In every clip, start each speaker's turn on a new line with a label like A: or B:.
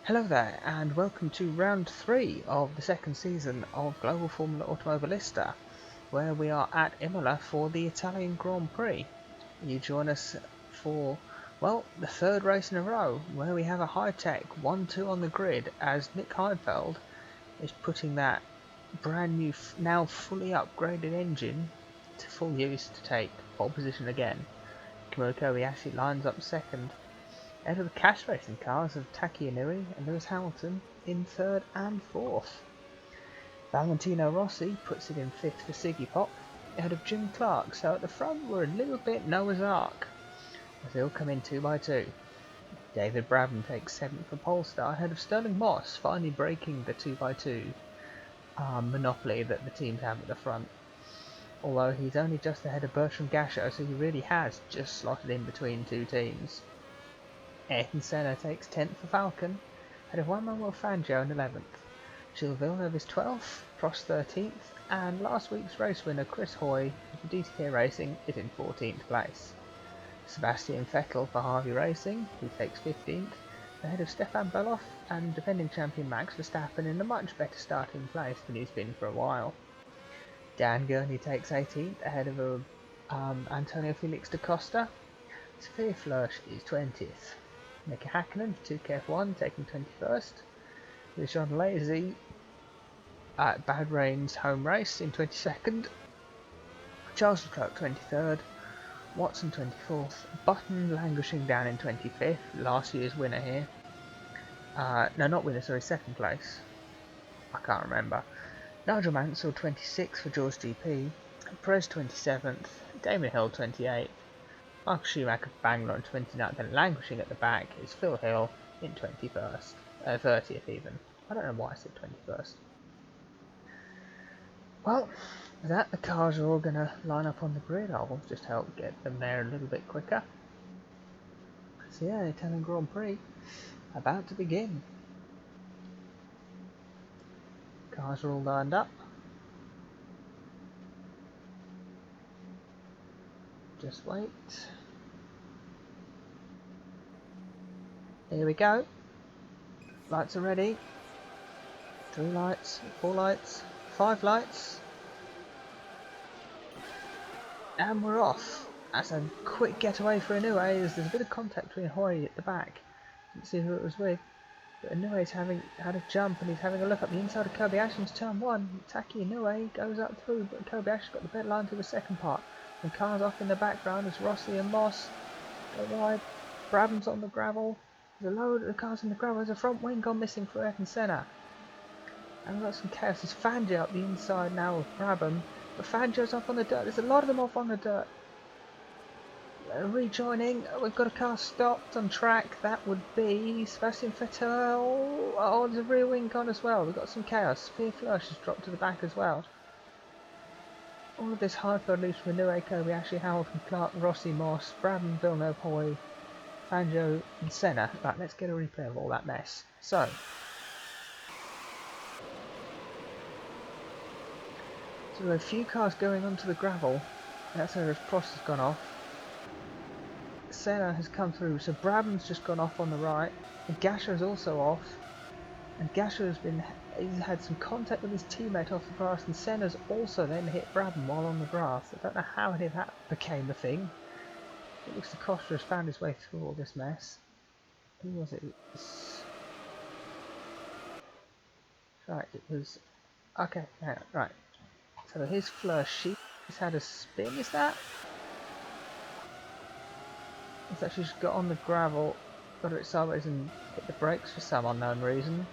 A: Hello there, and welcome to round 3 of the second season of Global Formula Automobilista, where we are at Imola for the Italian Grand Prix. You join us for, well, the third race in a row, where we have a Hightech 1-2 on the grid as Nick Heidfeld is putting that brand new, now fully upgraded engine to full use to take pole position again. Kimura Kobayashi lines up second, ahead of the cash racing cars of Taki Inui and Lewis Hamilton in third and fourth. Valentino Rossi puts it in fifth for Siggy Pop, ahead of Jim Clark, so at the front we're a little bit Noah's Ark, as they all come in 2 by 2. David Brabham takes seventh for Polestar, ahead of Sterling Moss, finally breaking the 2 by 2 monopoly that the teams have at the front. Although he's only just ahead of Bertrand Gachot, so he really has just slotted in between two teams. Ayrton Senna takes 10th for Falcon, ahead of Juan Manuel Fangio in 11th. Gilles Villeneuve is 12th, Prost 13th, and last week's race winner Chris Hoy of DTK Racing is in 14th place. Sebastian Vettel for Harvey Racing, who takes 15th, ahead of Stefan Beloff and defending champion Max Verstappen in a much better starting place than he's been for a while. Dan Gurney takes 18th, ahead of Antonio Felix da Costa. Sophia Flörsch is 20th. Mika Hakkinen for 2KF1 taking 21st, with Jean Lazy at Bahrain's home race in 22nd, Charles Leclerc 23rd, Watson 24th, Button languishing down in 25th, last year's winner here. No, not winner, sorry, second place. I can't remember. Nigel Mansell 26th for George GP, Perez 27th, Damon Hill 28th. Michael Schumacher Bangor on 29th, and languishing at the back is Phil Hill in 21st, 30th even. I don't know why I said 21st. Well, with that, the cars are all going to line up on the grid. I'll just help get them there a little bit quicker. So yeah, the Italian Grand Prix about to begin. Cars are all lined up. Just wait. Here we go. Lights are ready. 3 lights, 4 lights, 5 lights. And we're off. That's a quick getaway for Inui, as there's a bit of contact between Hoy at the back. Didn't see who it was with. But Inui's had a jump and he's having a look up the inside of Kobayashi's turn 1. Taki Inui goes up through, but Kobayashi's got the better line to the second part. And cars off in the background as Rossi and Moss go wide. Brabham's on the gravel. There's a load of cars in the gravel. There's a front wing gone missing for Ayrton Senna. And we've got some chaos. There's Fangio up the inside now of Brabham. But Fangio's up on the dirt. There's a lot of them off on the dirt. Rejoining. We've got a car stopped on track. That would be Sebastian Vettel. Oh, there's a rear wing gone as well. We've got some chaos. Sophia Flörsch has dropped to the back as well. All of this Heidfeld leaves from Inui, Kobayashi, Hamilton, Clark, Rossi, Moss, Brabham, Villeneuve, Hoy, Fangio and Senna. Right, let's get a replay of all that mess. So there are a few cars going onto the gravel. That's where Prost has gone off. Senna has come through, so Brabham's just gone off on the right. And Gachot's also off. And Gachot he's had some contact with his teammate off the grass, and Senna's also then hit Brabham while on the grass. I don't know how that became a thing. It looks like Costa has found his way through all this mess. Who was it? Right, it was... Okay, right. So here's Flörsch. He's had a spin, is that? He's actually just got on the gravel, got it sideways and hit the brakes for some unknown reason.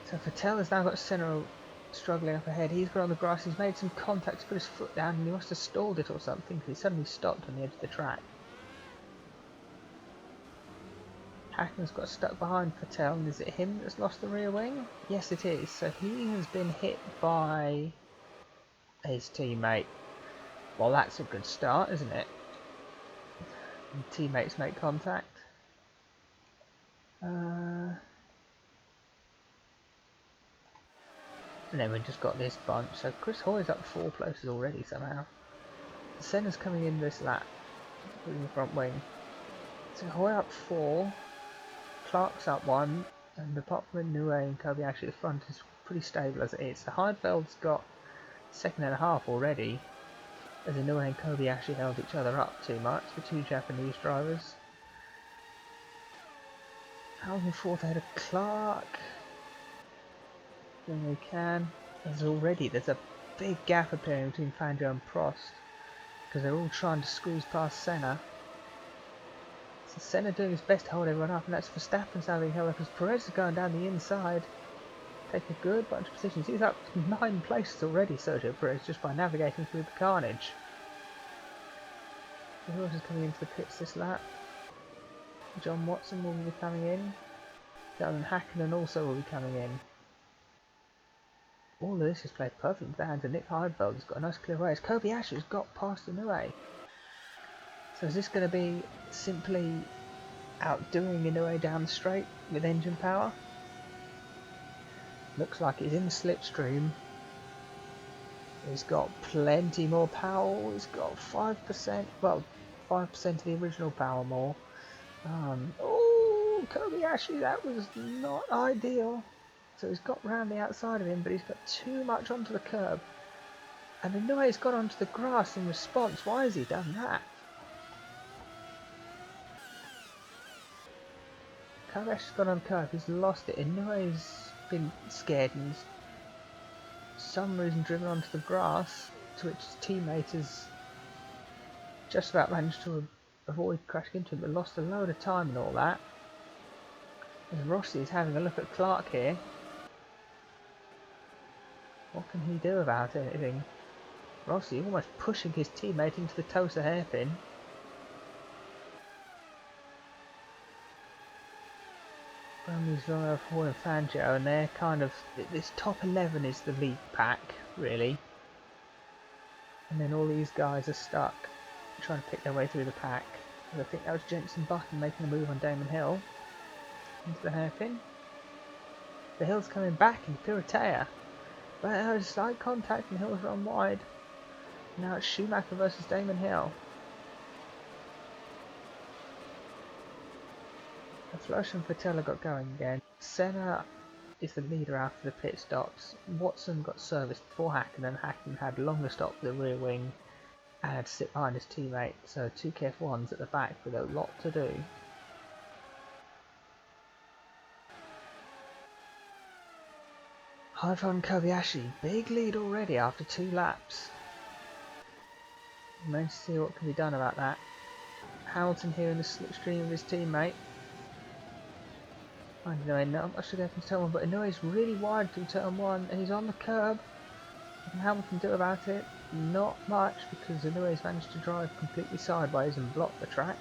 A: So Vettel has now got Senna struggling up ahead. He's got on the grass, he's made some contact to put his foot down, and he must have stalled it or something, because he suddenly stopped on the edge of the track. Hacken's got stuck behind Vettel, and is it him that's lost the rear wing? Yes it is, so he has been hit by his teammate. Well, that's a good start, isn't it? And teammates make contact. And then we've just got this bunch. So Chris Hoy's up 4 places already somehow. Senna's coming in this lap, in the front wing. So Hoy up 4. Clark's up one, and apart from Inoue and Kobayashi, the front is pretty stable as it is. The Heidfeld's got second and a half already, as Inoue and Kobayashi held each other up too much, the two Japanese drivers. Hamilton fourth ahead of Clark. Then they can. There's a big gap appearing between Fangio and Prost, because they're all trying to squeeze past Senna. So Senna doing his best to hold everyone up, and that's Verstappen's having held up as Perez is going down the inside. Take a good bunch of positions. He's up 9 places already, Sergio Perez, just by navigating through the carnage. Who else is coming into the pits this lap? John Watson will be coming in. Dylan Hakkinen also will be coming in. All of this is played perfectly with the hands of Nick Heidfeld. He's got a nice clear race. Kobayashi's got past Inoue. So is this going to be simply outdoing Inoue down the straight with engine power? Looks like he's in the slipstream. He's got plenty more power. He's got 5%, well, 5% of the original power more. Oh, Kobayashi, that was not ideal. So he's got round the outside of him, but he's got too much onto the curb. And Inoue's got onto the grass in response. Why has he done that? Kobayashi's got on the curb, he's lost it. Inoue's been scared and for some reason driven onto the grass, to which his teammate has just about managed to avoid crashing into him, but lost a load of time and all that. As Rossi is having a look at Clark here. What can he do about anything? Rossi almost pushing his teammate into the Tosa hairpin. Brumby's Romeo Ford and Fangio, and they're kind of, this top 11 is the lead pack, really. And then all these guys are stuck, trying to pick their way through the pack. And I think that was Jenson Button making a move on Damon Hill. Into the hairpin. The Hill's coming back in Piratea. But there's slight contact and Hill's run wide. Now it's Schumacher versus Damon Hill. Flausch and Patella got going again. Senna is the leader after the pit stops. Watson got serviced before Hakkinen, and Hakkinen had longer stop for the rear wing and had to sit behind his teammate. So two KF1s at the back with a lot to do. Heidfeld and Kobayashi, big lead already after 2 laps. Remains to see what can be done about that. Hamilton here in the slipstream of his teammate. I don't know, not much to go from turn 1, but Inoue's really wide through turn 1 and he's on the curb. What can Hamilton do about it? Not much, because Inoue's managed to drive completely sideways and block the track.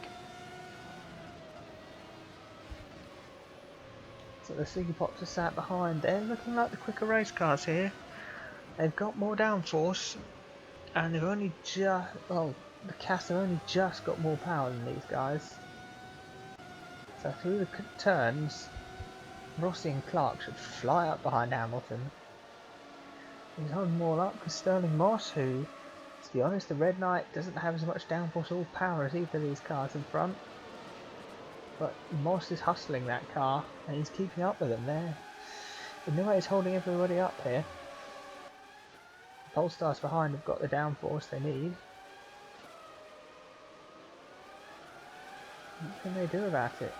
A: So the Siggy Pops are sat behind. They're looking like the quicker race cars here. They've got more downforce and they've only just, well, the cast have only just got more power than these guys. So through the turns, Rossi and Clark should fly up behind Hamilton. He's holding them all up because Sterling Moss, who, to be honest, the Red Knight doesn't have as much downforce or power as either of these cars in front. But Moss is hustling that car and he's keeping up with them there. Inoue is holding everybody up here. The Polestars behind have got the downforce they need. What can they do about it?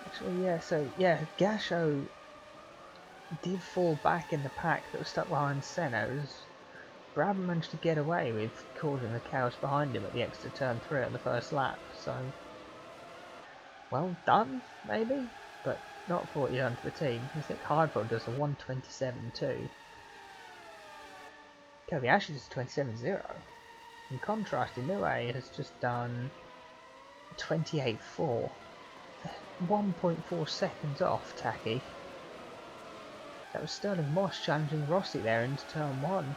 A: Actually, Gasho did fall back in the pack that was stuck behind Senna. Brabham managed to get away with causing the chaos behind him at the extra turn 3 on the first lap, so well done, maybe, but not for what you've done for the team. I think Heidfeld does a 1:27.2. Kobayashi does a 27.0. In contrast, Inoue has just done 28.4. 1.4 seconds off Taki. That was Sterling Moss challenging Rossi there into turn 1.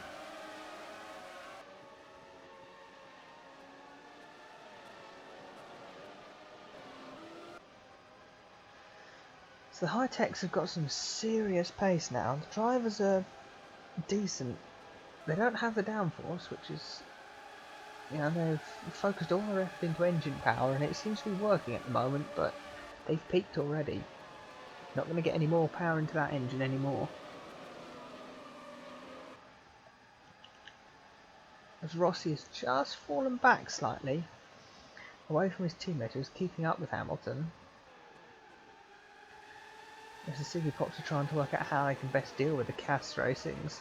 A: So the Hightechs have got some serious pace now. The drivers are decent. They don't have the downforce, which is, you know, they've focused all their effort into engine power and it seems to be working at the moment, but They've peaked already. Not going to get any more power into that engine anymore. As Rossi has just fallen back slightly away from his teammate who's keeping up with Hamilton. As the Siggy Pops are trying to work out how they can best deal with the Cass racings.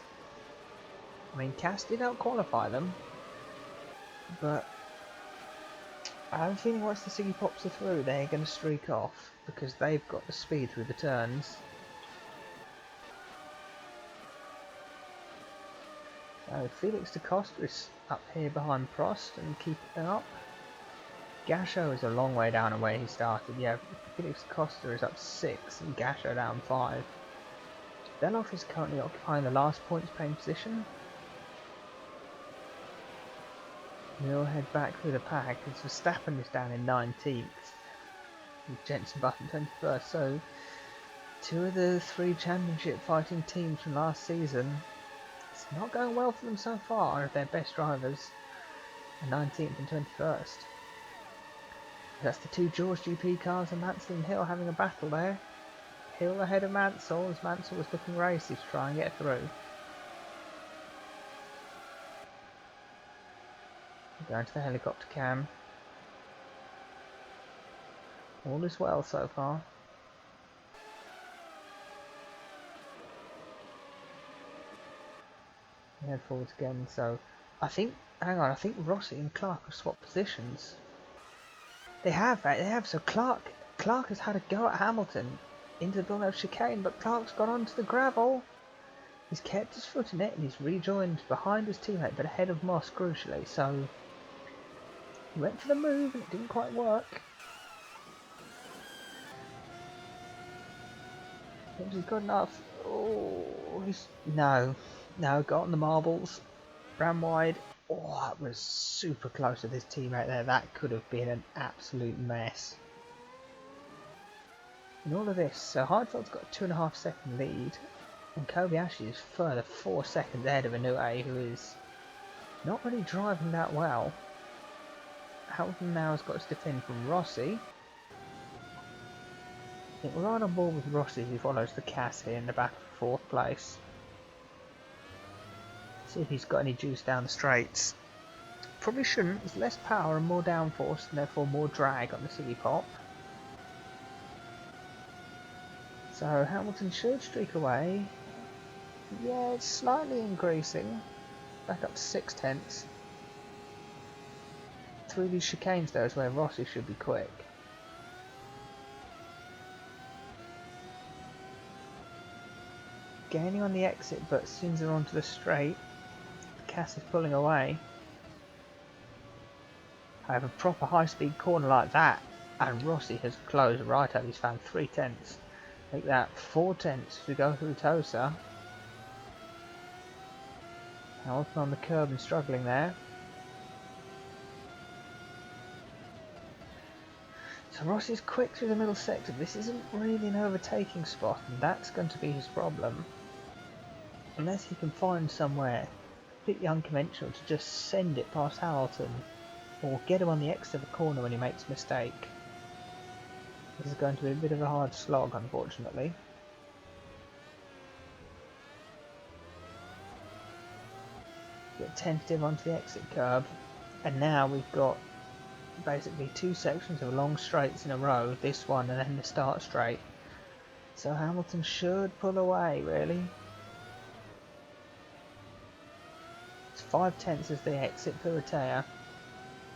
A: I mean, Cass did out-qualify them, but I have a feeling once the Siggy Pops are through, they're going to streak off because they've got the speed through the turns. So Felix da Costa is up here behind Prost and keeping up. Gasho is a long way down on where he started. Yeah, Felix da Costa is up 6 and Gasho down 5. Beloff is currently occupying the last points paying position. We'll head back through the pack as Verstappen is down in 19th with Jenson Button 21st. So 2 of the 3 championship fighting teams from last season, it's not going well for them so far. Their best drivers are 19th and 21st. That's the 2 George GP cars and Mansell and Hill having a battle there. Hill ahead of Mansell as Mansell was looking racy to try and get through. Going to the helicopter cam. All is well so far. We head forwards again, so I think, hang on, I think Rossi and Clark have swapped positions. They have, so Clark has had a go at Hamilton into the Villeneuve chicane, but Clark's gone onto the gravel. He's kept his foot in it and he's rejoined behind his teammate, but ahead of Moss crucially, so he went for the move and it didn't quite work. Thinks he's good enough. Oh, no, got on the marbles, ran wide. Oh, that was super close with his teammate there. That could have been an absolute mess. In all of this, so Heidfeld's got a 2.5 second lead, and Kobayashi is further 4 seconds ahead of Inoue, who is not really driving that well. Hamilton now has got to defend from Rossi. I think we're right on board with Rossi, who follows the Cass here in the back of 4th place. See if he's got any juice down the straights. Probably shouldn't. There's less power and more downforce, and therefore more drag on the Siggy Pop. So Hamilton should streak away. Yeah, it's slightly increasing. Back up to 6/10. Through these chicanes though is where Rossi should be quick. Gaining on the exit, but as soon as they're onto the straight, the Cass is pulling away. However, a proper high-speed corner like that, and Rossi has closed right up. He's found 3/10. Make that 4/10 to go through Tosa. Hamilton on the curb and struggling there. So Rossi's quick through the middle sector. This isn't really an overtaking spot, and that's going to be his problem. Unless he can find somewhere completely unconventional to just send it past Hamilton, or get him on the exit of the corner when he makes a mistake. This is going to be a bit of a hard slog, unfortunately. Get tentative onto the exit curb, and now we've got basically 2 sections of long straights in a row, this one and then the start straight. So Hamilton should pull away, really. It's 5/10 as they exit Puratea.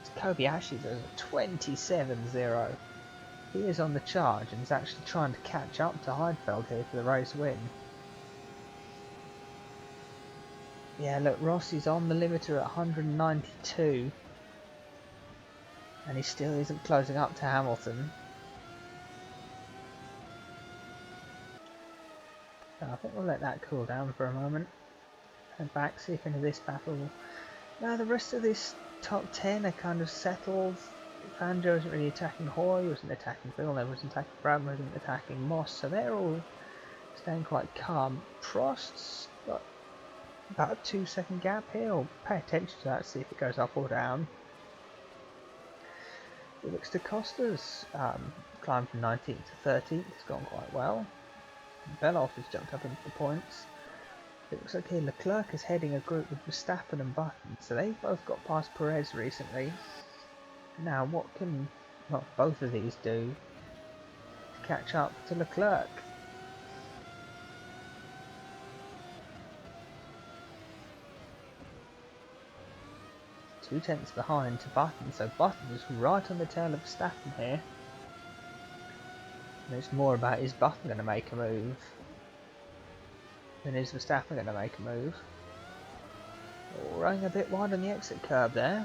A: It's Kobayashi's at a 27-0. He is on the charge and is actually trying to catch up to Heidfeld here for the race win. Yeah, look, Rossi's on the limiter at 192. And he still isn't closing up to Hamilton. So I think we'll let that cool down for a moment. Head back, see if any of this battle... No, the rest of this top 10 are kind of settled. Fangio isn't really attacking Hoy, wasn't attacking Villeneuve, wasn't attacking Bradman, wasn't attacking Moss, so they're all staying quite calm. Prost's got about a 2-second gap here. I'll pay attention to that, see if it goes up or down. Felix da Costa's climbed from 19th to 13th, it's gone quite well. Beloff has jumped up into the points. It looks like here Leclerc is heading a group with Verstappen and Button, so they've both got past Perez recently. Now what can both of these do to catch up to Leclerc? 2 tenths behind to Button, so Button is right on the tail of Verstappen here. And it's more about, is Button going to make a move than is Verstappen going to make a move. Oh, running a bit wide on the exit curb there.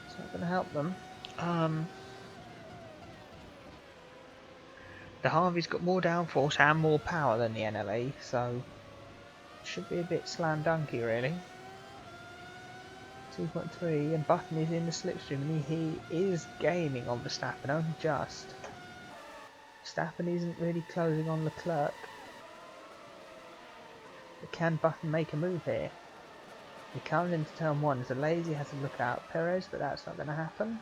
A: It's not going to help them. The Harvey's got more downforce and more power than the NLE, so should be a bit slam dunky really. 2.3, and Button is in the slipstream, and he is gaining on Verstappen, only just. Verstappen isn't really closing on Leclerc. But can Button make a move here? He comes into turn 1, so Lazy has to look out Perez, but that's not going to happen.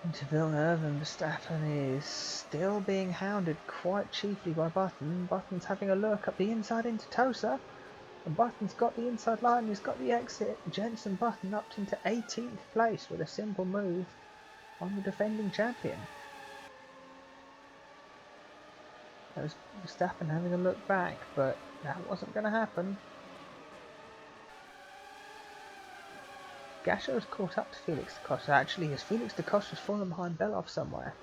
A: Into Villeneuve, and Verstappen is still being hounded quite chiefly by Button. Button's having a look up the inside into Tosa, and Button's got the inside line, he's got the exit. Jenson Button up into 18th place with a simple move on the defending champion. That was Verstappen having a look back, but that wasn't going to happen. Gasho's caught up to Felix da Costa. Actually, has Felix da Costa fallen behind Beloff somewhere?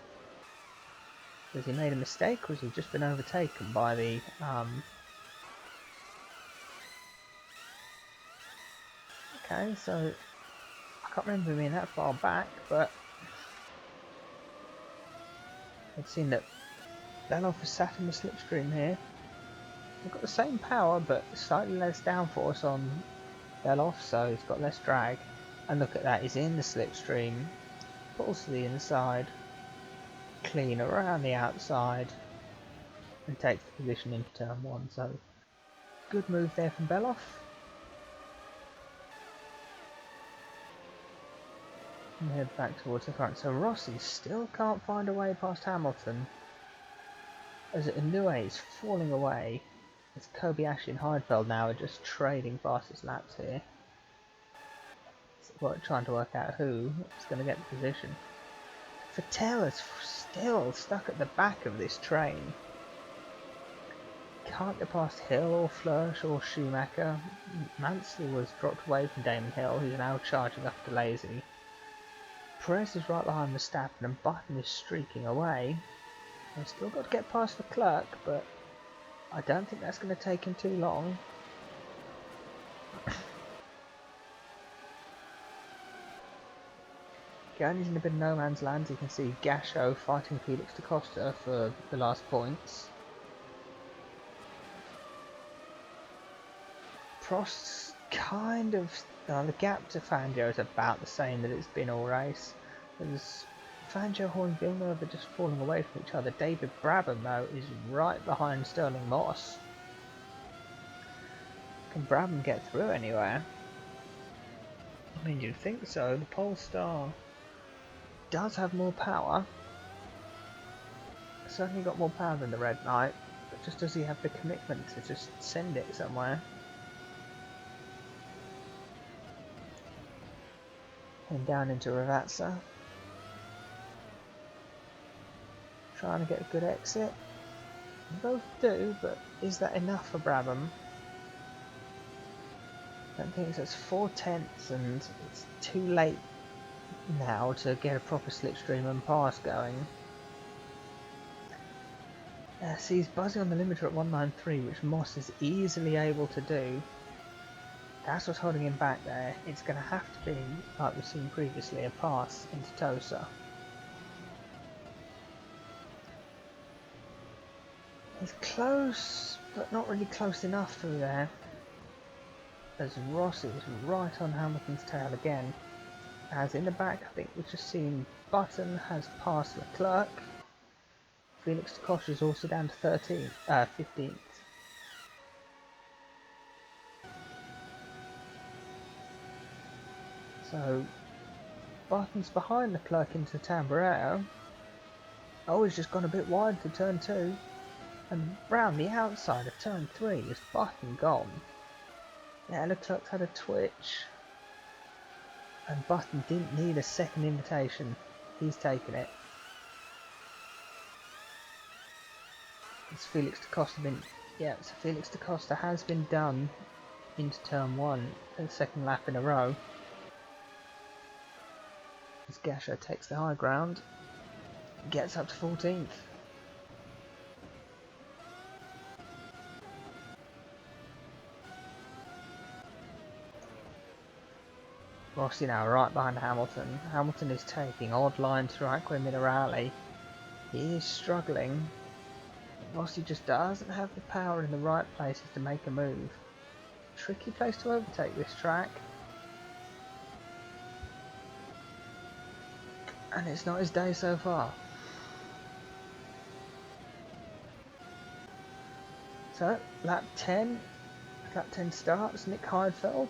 A: Has he made a mistake, or has he just been overtaken by the Okay, so I can't remember being that far back, but I'd seen that Beloff has sat in the slipstream here. They've got the same power, but slightly less downforce on Beloff, so he's got less drag. And look at that, he's in the slipstream, pulls to the inside, clean around the outside, and takes the position into turn 1. So, good move there from Beloff. And head back towards the front. So Rossi still can't find a way past Hamilton, as Inoue is falling away, as Kobayashi and Heidfeld now are just trading fastest laps here. Trying to work out who is going to get the position. Vettel is still stuck at the back of this train. Can't get past Hill or Flörsch or Schumacher. Mansell was dropped away from Damon Hill, who's now charging up to Lazy. Perez is right behind Verstappen, and Button is streaking away. They've still got to get past Leclerc, but I don't think that's going to take him too long. Gagne's in a bit of no man's land. You can see Gasho fighting Felix da Costa for the last points. Prost's kind of... the gap to Fangio is about the same that it's been all race. There's Fangio and Villeneuve are just falling away from each other. David Brabham, though, is right behind Sterling Moss. Can Brabham get through anywhere? I mean, you'd think so. The Polestar does have more power. Certainly got more power than the Red Knight, but just does he have the commitment to just send it somewhere? And down into Ravazza. Trying to get a good exit. Both do, but is that enough for Brabham? I don't think that's 4 tenths, and it's too late now to get a proper slipstream and pass going. See, he's buzzing on the limiter at 193, which Moss is easily able to do. That's what's holding him back there. It's going to have to be, like we've seen previously, a pass into Tosa. He's close, but not really close enough through there, as Rossi is right on Hamilton's tail again. As in the back, I think we've just seen Button has passed Leclerc. Felix da Costa is also down to 15th. So Button's behind Leclerc into Tamburello. Oh, he's just gone a bit wide to turn 2. And round the outside of turn 3 is Button gone. Yeah, Leclerc's had a twitch. And Button didn't need a second invitation. He's taken it. It's Felix da Costa been... Yeah, so Felix da Costa has been done into turn 1, the second lap in a row. As Gasher takes the high ground, gets up to 14th. Rossi now right behind Hamilton. Hamilton is taking odd lines through Acqua Minerale. He is struggling. Rossi just doesn't have the power in the right places to make a move. Tricky place to overtake this track. And it's not his day so far. So, lap 10 starts. Nick Heidfeld,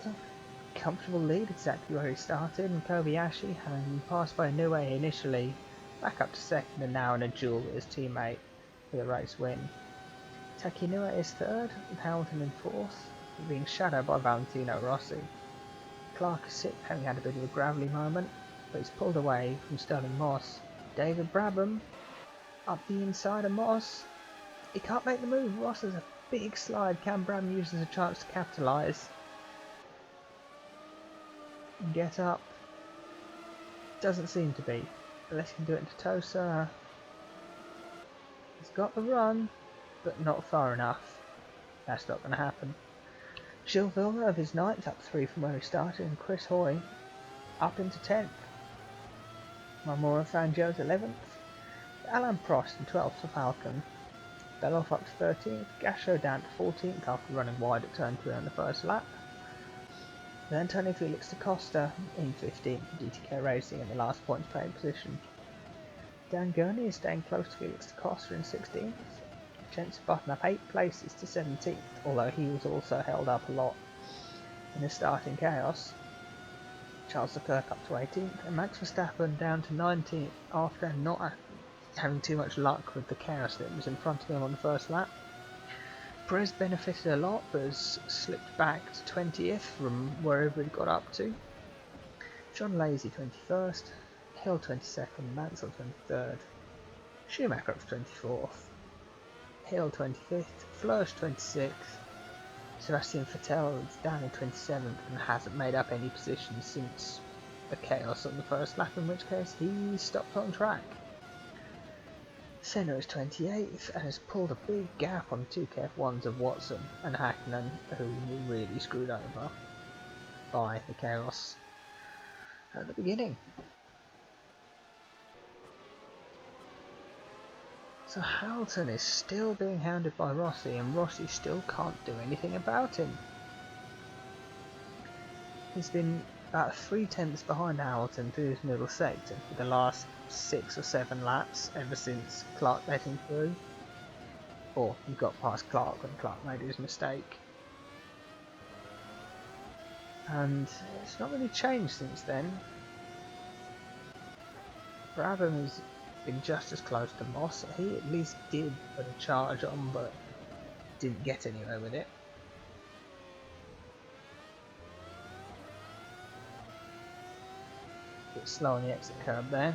A: comfortable lead, exactly where he started, and Kobayashi, having passed by Niue initially, back up to second and now in a duel with his teammate for the race win. Taki Niue is third, with Hamilton in fourth, being shadowed by Valentino Rossi. Clark is sixth, having had a bit of a gravelly moment, but he's pulled away from Sterling Moss. David Brabham up the inside of Moss. He can't make the move. Ross has a big slide. Cam Brabham uses a chance to capitalise. Get up. Doesn't seem to be. Unless he can do it into Tosa. He's got the run, but not far enough. That's not going to happen. Gilles Villeneuve is 9th, up 3 from where he started, and Chris Hoy up into 10th. Mamoru Fangio's 11th. Alain Prost in 12th for Falcon. Beloff up to 13th. Gasho down to 14th after running wide at turn 3 on the first lap. Then Antonio Felix da Costa in 15th for DTK Racing in the last points paying position. Dan Gurney is staying close to Felix da Costa in 16th. Jensen Button up 8 places to 17th, although he was also held up a lot in the starting chaos. Charles Leclerc up to 18th, and Max Verstappen down to 19th after not having too much luck with the chaos that was in front of him on the first lap. Perez benefited a lot, but has slipped back to 20th from wherever he got up to. John Lazy 21st, Hill 22nd, Mansell 23rd, Schumacher up to 24th, Hill 25th, Fleurs 26th, Sebastian Vettel is down in 27th and hasn't made up any positions since the chaos on the first lap, in which case he stopped on track. Senna is 28th and has pulled a big gap on the 2KF1s of Watson and Hakkinen, who were really screwed over by the chaos at the beginning. So Hamilton is still being hounded by Rossi, and Rossi still can't do anything about him. He's been about 3/10 behind Hamilton through his middle sector for the last 6 or 7 laps ever since Clark let him through. Or he got past Clark when Clark made his mistake. And it's not really changed since then. Brabham has been just as close to Moss. He at least did put a charge on, but didn't get anywhere with it. Bit slow on the exit curb there.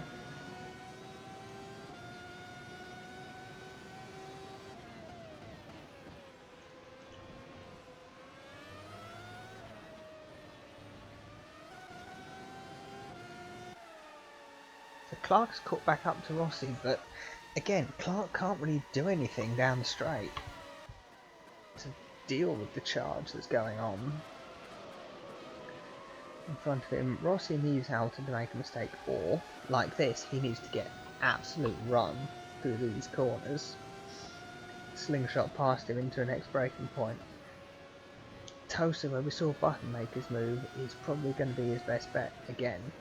A: So Clark's caught back up to Rossi, but again, Clark can't really do anything down the straight to deal with the charge that's going on in front of him. Rossi needs Hamilton to make a mistake, or, like this, he needs to get absolute run through these corners. Slingshot past him into the next braking point. Tosa, where we saw Button make his move, is probably going to be his best bet again.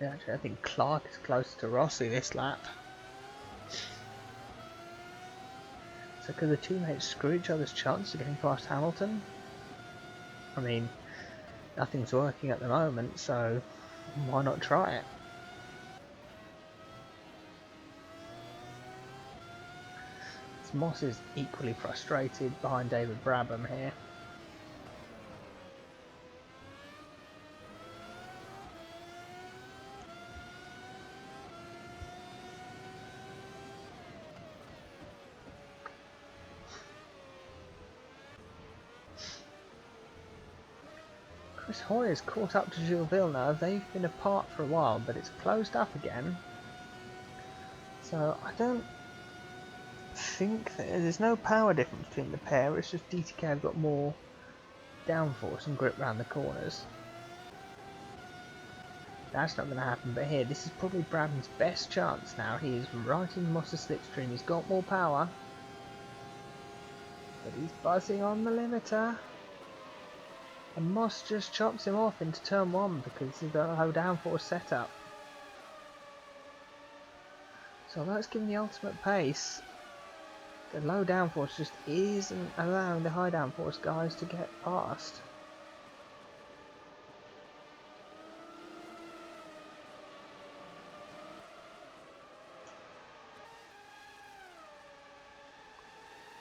A: Actually, I think Clark is closer to Rossi this lap. So could the teammates screw each other's chance of getting past Hamilton? I mean, Nothing's working at the moment, so why not try it? Moss is equally frustrated behind David Brabham here. Chris Hoyer's caught up to Gilles Villeneuve. They've been apart for a while, but it's closed up again. So I don't think there's no power difference between the pair. It's just DTK have got more downforce and grip around the corners. That's not going to happen, but here, this is probably Brabham's best chance now. He is right in Moss's slipstream. He's got more power, but he's buzzing on the limiter. And Moss just chops him off into turn 1 because he's got a low downforce setup. So although it's giving the ultimate pace, the low downforce just isn't allowing the high downforce guys to get past.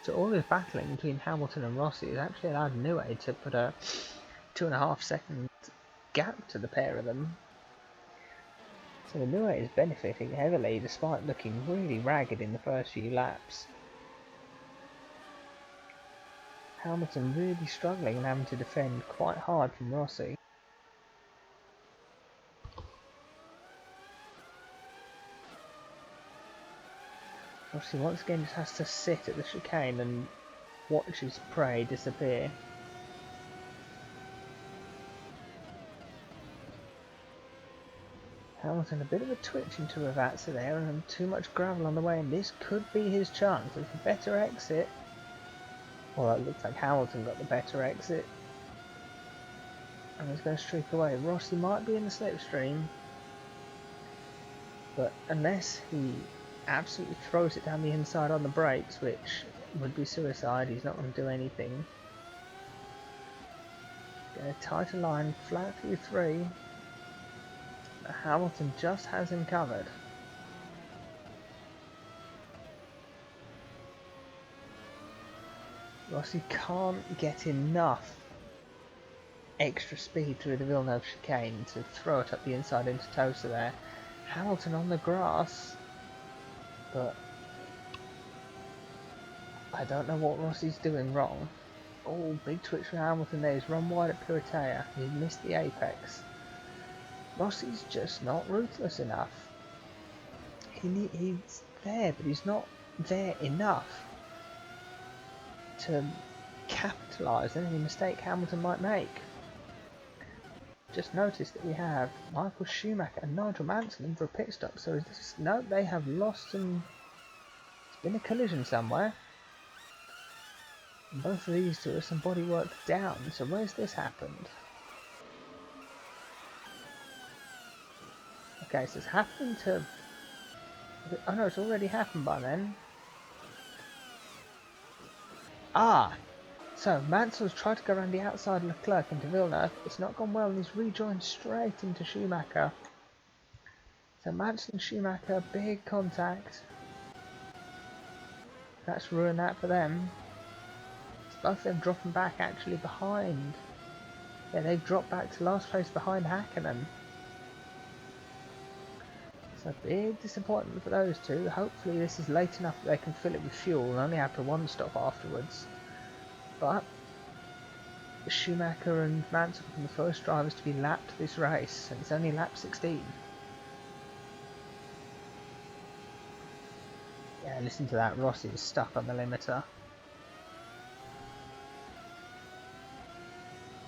A: So all this battling between Hamilton and Rossi has actually allowed Newey to put a 2.5 second gap to the pair of them. So Newey is benefiting heavily despite looking really ragged in the first few laps. Hamilton really struggling and having to defend quite hard from Rossi. Rossi once again just has to sit at the chicane and watch his prey disappear. Hamilton a bit of a twitch into Ravazza there and too much gravel on the way, and this could be his chance. It's a better exit. Well, it looks like Hamilton got the better exit. And he's going to streak away. Rossi might be in the slipstream, but unless he absolutely throws it down the inside on the brakes, which would be suicide, he's not going to do anything. Get a tighter line, flat through 3. Hamilton just has him covered. Rossi can't get enough extra speed through the Villeneuve chicane to throw it up the inside into Tosa there. Hamilton on the grass, but I don't know what Rossi's doing wrong. Oh, big twitch from Hamilton there. He's run wide at Piratea. He missed the apex. Rossi's just not ruthless enough. He's there, but he's not there enough to capitalise on any mistake Hamilton might make. Just noticed that we have Michael Schumacher and Nigel Mansell in for a pit stop. So is this? No, they have lost some. It's been a collision somewhere. Both of these two are some bodywork down. So where's this happened? Okay, so it's happened to... Oh no, it's already happened by then. Ah! So, Mansell's tried to go around the outside of Leclerc into Villeneuve. It's not gone well and he's rejoined straight into Schumacher. So Mansell and Schumacher, big contact. That's ruined that for them. It's both of them dropping back actually behind. Yeah, they've dropped back to last place behind Hakkinen. So big disappointment for those two. Hopefully this is late enough that they can fill it with fuel and only have to one stop afterwards. But Schumacher and Mansell are the first drivers to be lapped this race, and it's only lap 16. Yeah, listen to that. Rossi is stuck on the limiter.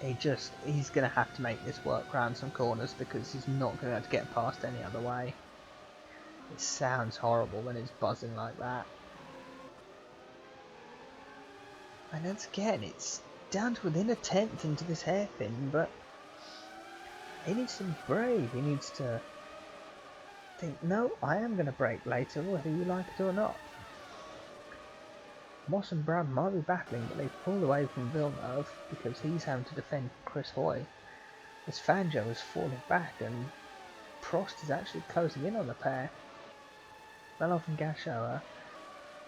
A: He's going to have to make this work round some corners because he's not going to be able to get past any other way. It sounds horrible when it's buzzing like that. And once again, it's down to within a tenth into this hairpin, but he needs to be brave. He needs to think, no, I am going to brake later, whether you like it or not. Moss and Brad might be battling, but they've pulled away from Villeneuve because he's having to defend Chris Hoy. as Fangio is falling back and Prost is actually closing in on the pair. Belov and Gashower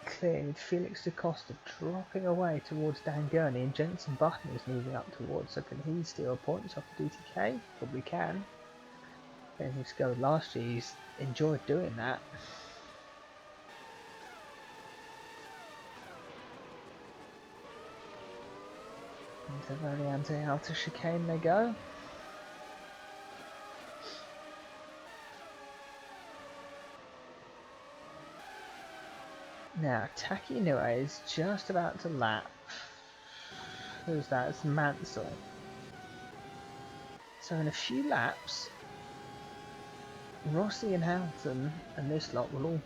A: cleared, Felix da Costa dropping away towards Dan Gurney, and Jenson Button is moving up towards, so can he steal points off the DTK? Probably can. Getting him to go last year, he's enjoyed doing that. Into the Variante outer chicane they go. Now, Taki Inoue is just about to lap. Who's that? It's Mansell. So in a few laps, Rossi and Hamilton and this lot will all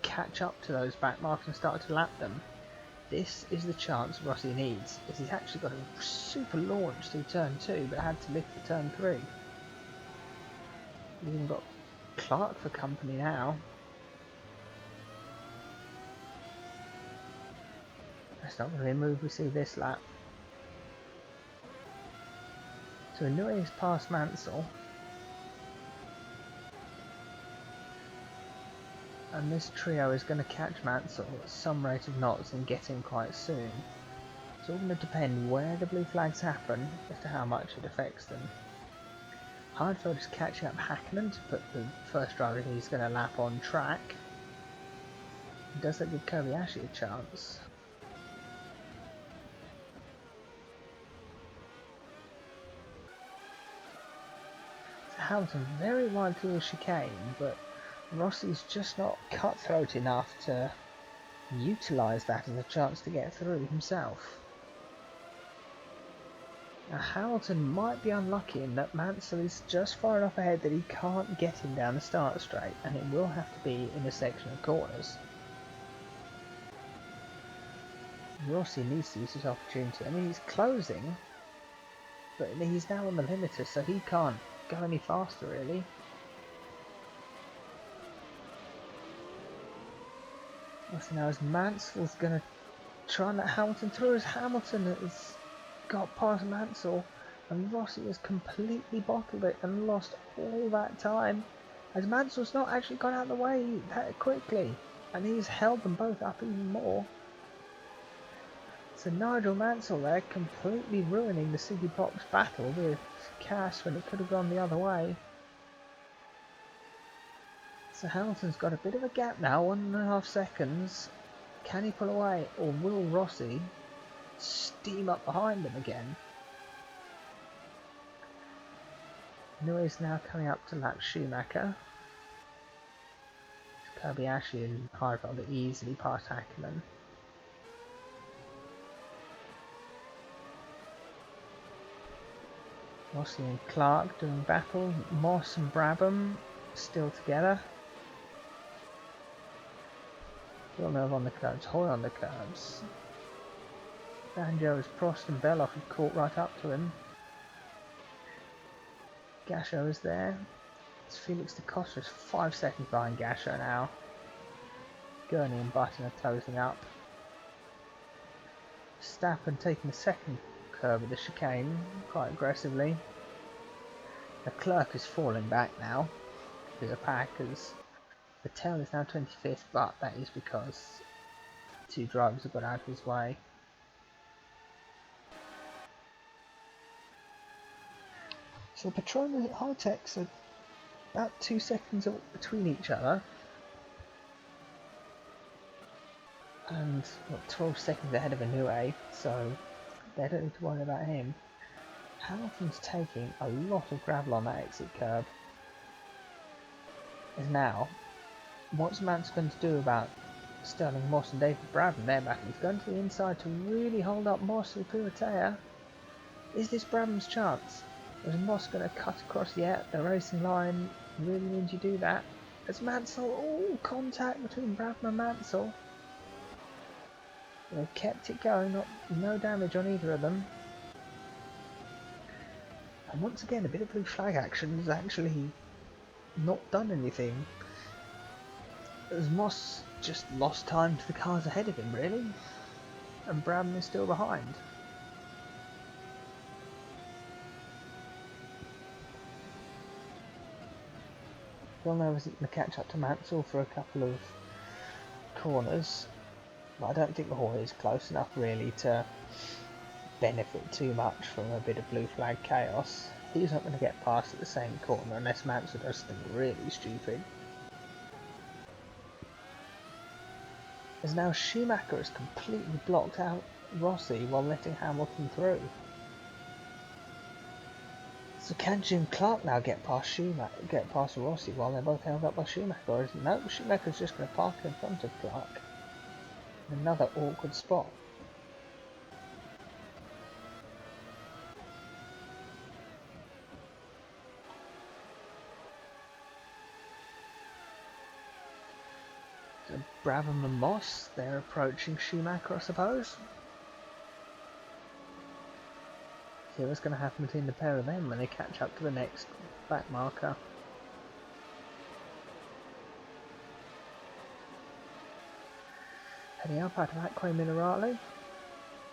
A: catch up to those back marks and start to lap them. This is the chance Rossi needs, as he's actually got a super launch through turn 2, but had to lift for turn 3. He's even got Clark for company now. That's not going to be a move we see this lap. So Inoue is past Mansell. And this trio is going to catch Mansell at some rate of knots and get him quite soon. It's all going to depend where the blue flags happen as to how much it affects them. Hardfeld is catching up Hakkinen to put the first driver he's going to lap on track. Does that give Kobayashi a chance? So Hamilton very wide through the chicane, but Rossi's just not cutthroat enough to utilise that as a chance to get through himself. Now Hamilton might be unlucky in that Mansell is just far enough ahead that he can't get him down the start straight, and it will have to be in a section of corners. Rossi needs to use his opportunity. I mean, he's closing, but he's now on the limiter, so he can't go any faster really. So now as Mansell's going to try and let Hamilton through, as Hamilton has got past Mansell, and Rossi has completely bottled it and lost all that time, as Mansell's not actually got out of the way that quickly, and he's held them both up even more. So Nigel Mansell there completely ruining the City Box battle with Cass when it could have gone the other way. So Hamilton's got a bit of a gap now, 1.5 seconds. Can he pull away, or will Rossi steam up behind him again? Inoue's now coming up to lap Schumacher. Kobayashi and Hardfeld are easily past Hakkinen. Rossi and Clark doing battle. Moss and Brabham still together. Villeneuve on the curbs, Hoy on the curbs. Fangio is Prost and Belloff have caught right up to him. Gasho is there. It's Felix da Costa is 5 seconds behind Gasho now. Gurney and Button are closing up. Stappen taking the second curve of the chicane quite aggressively. Leclerc is falling back now to the pack as Vettel is now 25th, but that is because 2 drivers have got out of his way. So Petronas and Hightech are about 2 seconds between each other, and 12 seconds ahead of Inoue, so they don't need to worry about him. Hamilton's taking a lot of gravel on that exit curb. As now, what's Mansell going to do about Sterling Moss and David Brabham? They're back. He's going to the inside to really hold up Moss with Piratea. Is this Brabham's chance? Or is Moss going to cut across the racing line? Really need you do that? As Mansell, oh, contact between Brabham and Mansell. They've kept it going, no damage on either of them. And once again, a bit of blue flag action has actually not done anything, as Moss just lost time to the cars ahead of him really, and Brabham is still behind. Villeneuve isn't going to catch up to Mansell for a couple of corners, but I don't think the Hoy is close enough really to benefit too much from a bit of blue flag chaos. He's not going to get past at the same corner unless Mansell does something really stupid. As now Schumacher has completely blocked out Rossi while letting Hamilton through. So can Jim Clark now get past Rossi while they're both held up by Schumacher? Or is it, no, Schumacher's just going to park in front of Clark. Another awkward spot. So Brabham and Moss, they're approaching Schumacher, I suppose. See what's going to happen between the pair of them when they catch up to the next back marker. Heading up out of Acque Minerale,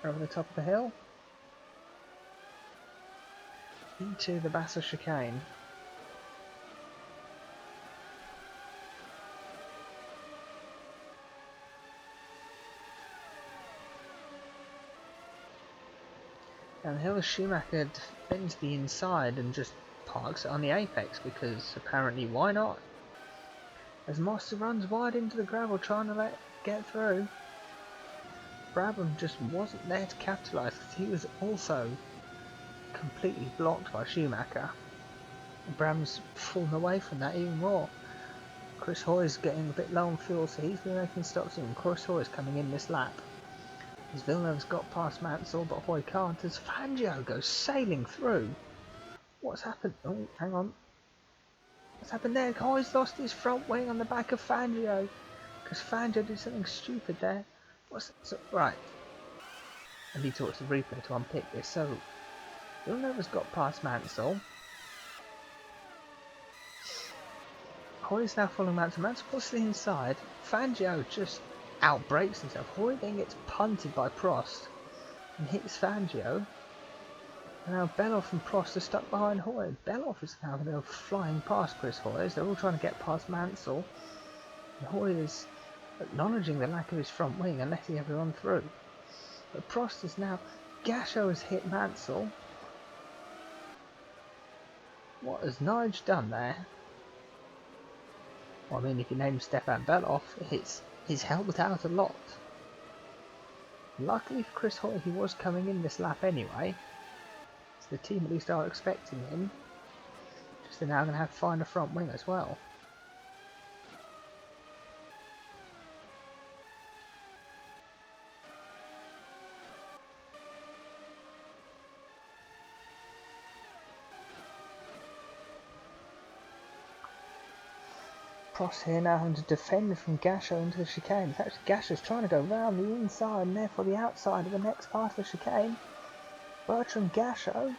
A: over the top of the hill, into the Bassa chicane. Down the hill, Schumacher defends the inside and just parks it on the apex because apparently why not? As Moss runs wide into the gravel trying to get through, Brabham just wasn't there to capitalise because he was also completely blocked by Schumacher. Brabham's fallen away from that even more. Chris Hoy's getting a bit low on fuel, so he's been making stops in. Chris Hoy's coming in this lap. As Villeneuve's got past Mansell, but Hoy can't, as Fangio goes sailing through. What's happened? Oh, hang on. What's happened there? Hoy's lost his front wing on the back of Fangio. Because Fangio did something stupid there. Right. And he talks to the replay to unpick this. So, Villeneuve's got past Mansell. Hoy's now following Mansell. Mansell pulls to the inside. Fangio just outbrakes himself. Hoy then gets punted by Prost and hits Fangio. And now Beloff and Prost are stuck behind Hoy. Beloff is now going to go flying past Chris Hoy as they're all trying to get past Mansell. And Hoy is acknowledging the lack of his front wing and letting everyone through. But Prost is now... Gasho has hit Mansell. What has Nige done there? Well, I mean, if you name Stefan Beloff, he's helped out a lot. Luckily for Chris Hoy, he was coming in this lap anyway. So the team at least are expecting him. Just they're now going to have to find a front wing as well. Prost here now having to defend from Gasho into the chicane. It's actually Gasho's trying to go round the inside and therefore the outside of the next part of the chicane. Bertrand Gasho,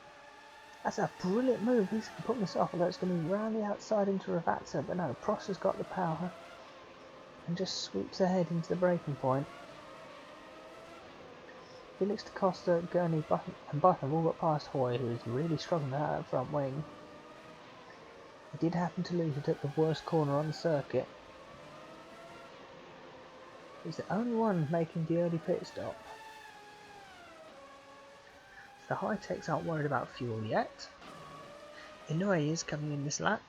A: that's a brilliant move. He's putting this off, although it's going to be round the outside into Ravazza. But no, Prost has got the power and just sweeps ahead into the braking point. Felix da Costa, Gurney, and Button have all got past Hoy, who is really struggling out that front wing. He did happen to lose it at the worst corner on the circuit. He's the only one making the early pit stop. The Hightechs aren't worried about fuel yet. Inoue is coming in this lap.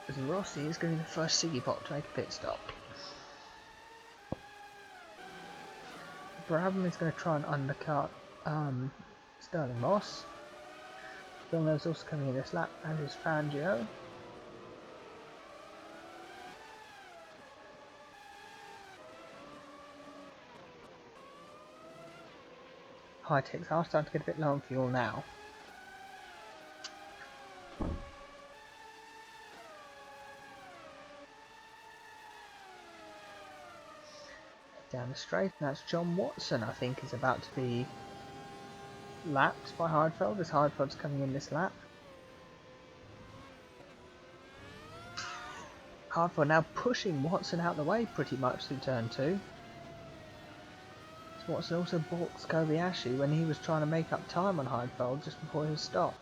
A: As Rossi is going to be the first Siggy Pop to make a pit stop. Brabham is going to try and undercut Sterling Moss. Villeneuve's also coming in this lap, and is Fangio. Hightechs are starting to get a bit low on fuel now. Down the straight, and that's John Watson, I think, is about to be lapped by Heidfeld as Heidfeld's coming in this lap. Heidfeld now pushing Watson out the way pretty much through turn 2. So Watson also balks Kobayashi when he was trying to make up time on Heidfeld just before his stop.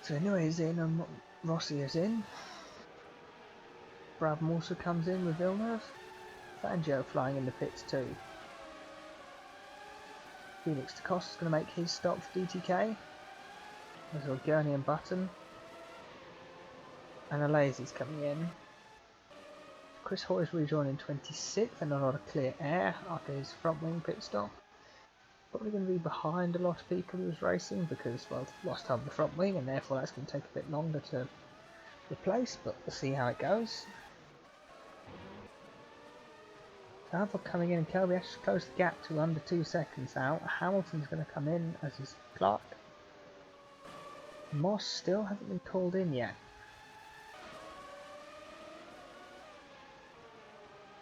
A: So anyway, he's in and Rossi is in. Brabham also comes in with Villeneuve. Fangio flying in the pits too. Felix da Costa's going to make his stop for DTK. There's well Gurney and Button. And Alazy's coming in. Chris Hoy's rejoining 26th and a lot of clear air after his front wing pit stop. Probably going to be behind a lot of people who was racing because, well, lost half the front wing and therefore that's going to take a bit longer to replace, but we'll see how it goes. Alpha coming in and Kobayashi has closed the gap to under 2 seconds now. Hamilton's going to come in as his Clark. Moss still hasn't been called in yet.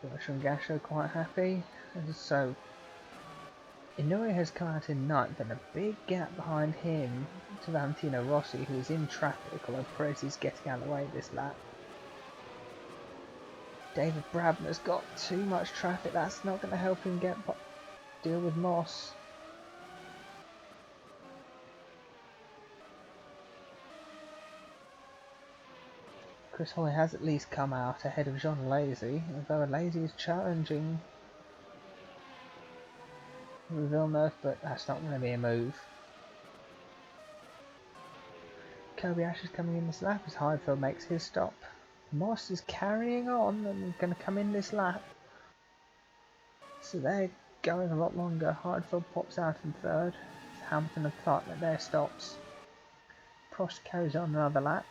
A: Bush and Gasho quite happy. And so Inoue has come out in 9th and a big gap behind him to Valentino Rossi, who is in traffic, although Perez is getting out of the way this lap. David Brabham has got too much traffic. That's not going to help him deal with Moss. Chris Hoy has at least come out ahead of Jean Alazy, although Alazy is challenging Villeneuve, but that's not going to be a move. Kobayashi is coming in this lap as Heidfeld makes his stop. Moss is carrying on and going to come in this lap. So they're going a lot longer. Heidfeld pops out in 3rd. Hamilton and Clark at their stops. Prost carries on another lap.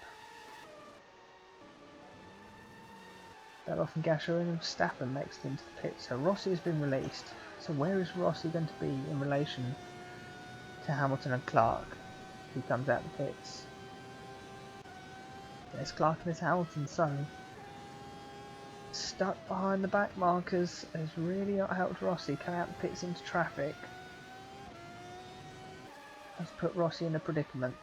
A: Beloff and Gasher in and Verstappen makes it into the pit. So Rossi has been released. So where is Rossi going to be in relation to Hamilton and Clark, who comes out the pits? There's Clark and there's Hamilton, so stuck behind the back markers has really not helped Rossi come out the pits into traffic. Has put Rossi in a predicament.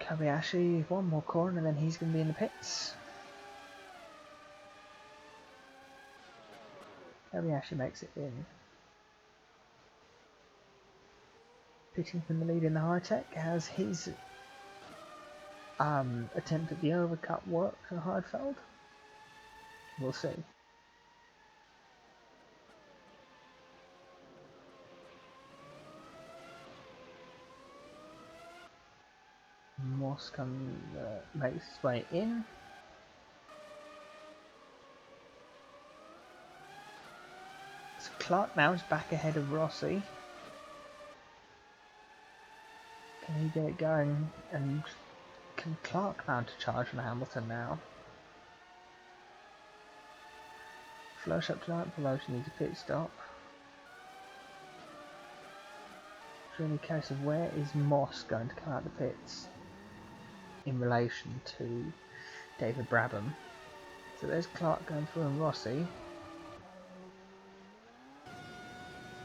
A: Kobayashi, one more corner and then he's going to be in the pits. Kobayashi makes it in. Pitting from the lead in the Hightech has his attempt at the overcut work for Heidfeld. We'll see. Moss makes his way in. So Clark now is back ahead of Rossi. Can he get it going? And can Clark mount a charge on Hamilton now? Flush up to that below, she needs a pit stop. It's really a case of where is Moss going to come out the pits in relation to David Brabham. So there's Clark going through and Rossi.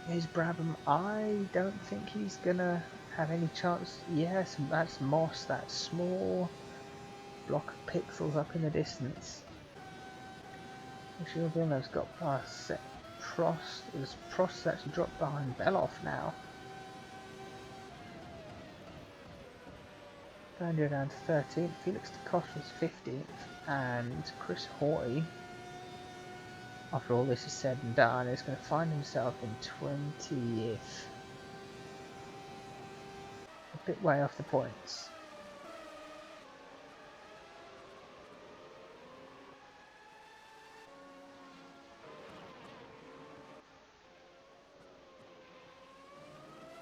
A: Here's Brabham. I don't think he's gonna have any chance. Yes, that's Moss, that small block of pixels up in the distance. Sure, Villeneuve's got past Prost. Prost's actually dropped behind Beloff now. Fangio down to 13th, Felix da Costa's 15th, and Chris Hoy, after all this is said and done, is going to find himself in 20th. A bit way off the points.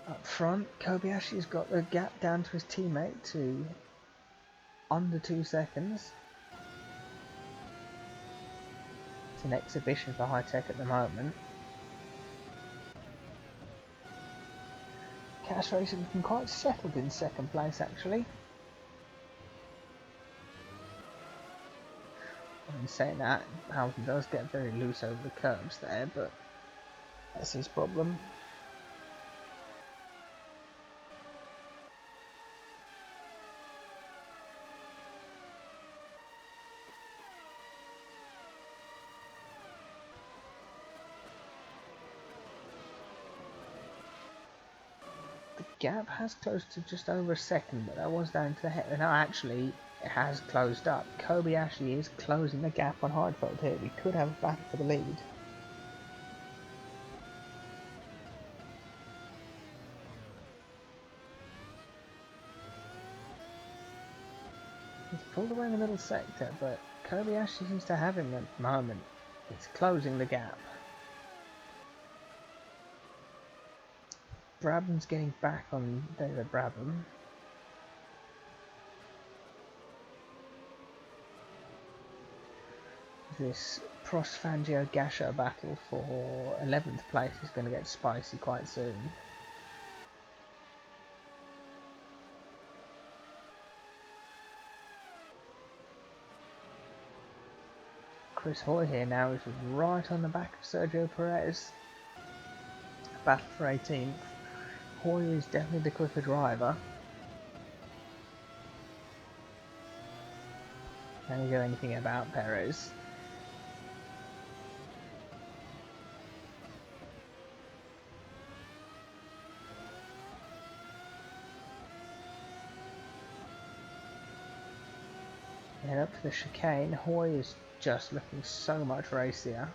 A: Up front, Kobayashi's got the gap down to his teammate to under 2 seconds. It's an exhibition for Hightech at the moment. Cash Racing looking quite settled in 2nd place actually. In saying that, Hamilton does get very loose over the curbs there, but that's his problem. gap has closed to just over a second, but that was down to the head. No, actually, it has closed up. Kobayashi is closing the gap on Heidfeld here. We could have a battle for the lead. He's pulled away in the middle sector, but Kobayashi seems to have him at the moment. He's closing the gap. Brabham's getting back on David Brabham. This Prost-Fangio-Gasher battle for 11th place is going to get spicy quite soon. Chris Hoy here now is right on the back of Sergio Perez. Battle for 18th. Hoy is definitely the quicker driver. Can he do anything about Perez? Head up to the chicane. Hoy is just looking so much racier.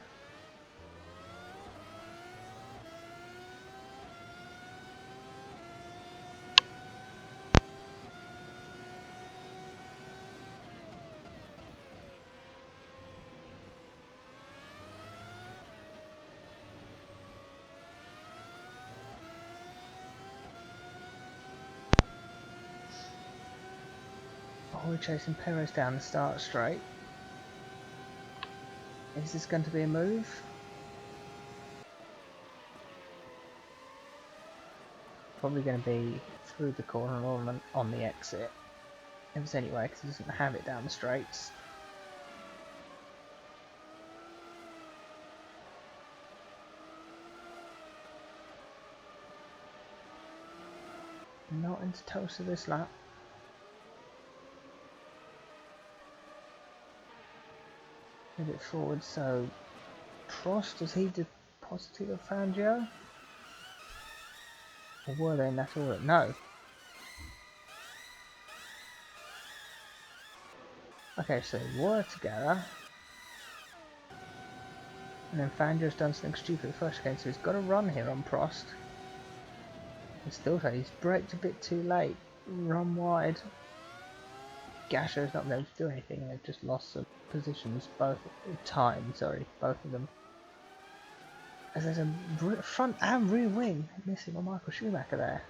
A: Hoy chasing Perez down the start straight. Is this going to be a move? Probably going to be through the corner or on the exit. If it's anyway, because he doesn't have it down the straights. Not into toast of this lap. A bit forward, so Prost, has he deposited a Fangio? Or were they in that order? No. Okay, so they were together. And then Fangio's done something stupid first again, so he's got a run here on Prost. And still, he's braked a bit too late. Run wide. Gasher's not been able to do anything, they've just lost some positions, both of them. As there's a front and rear wing missing on Michael Schumacher there.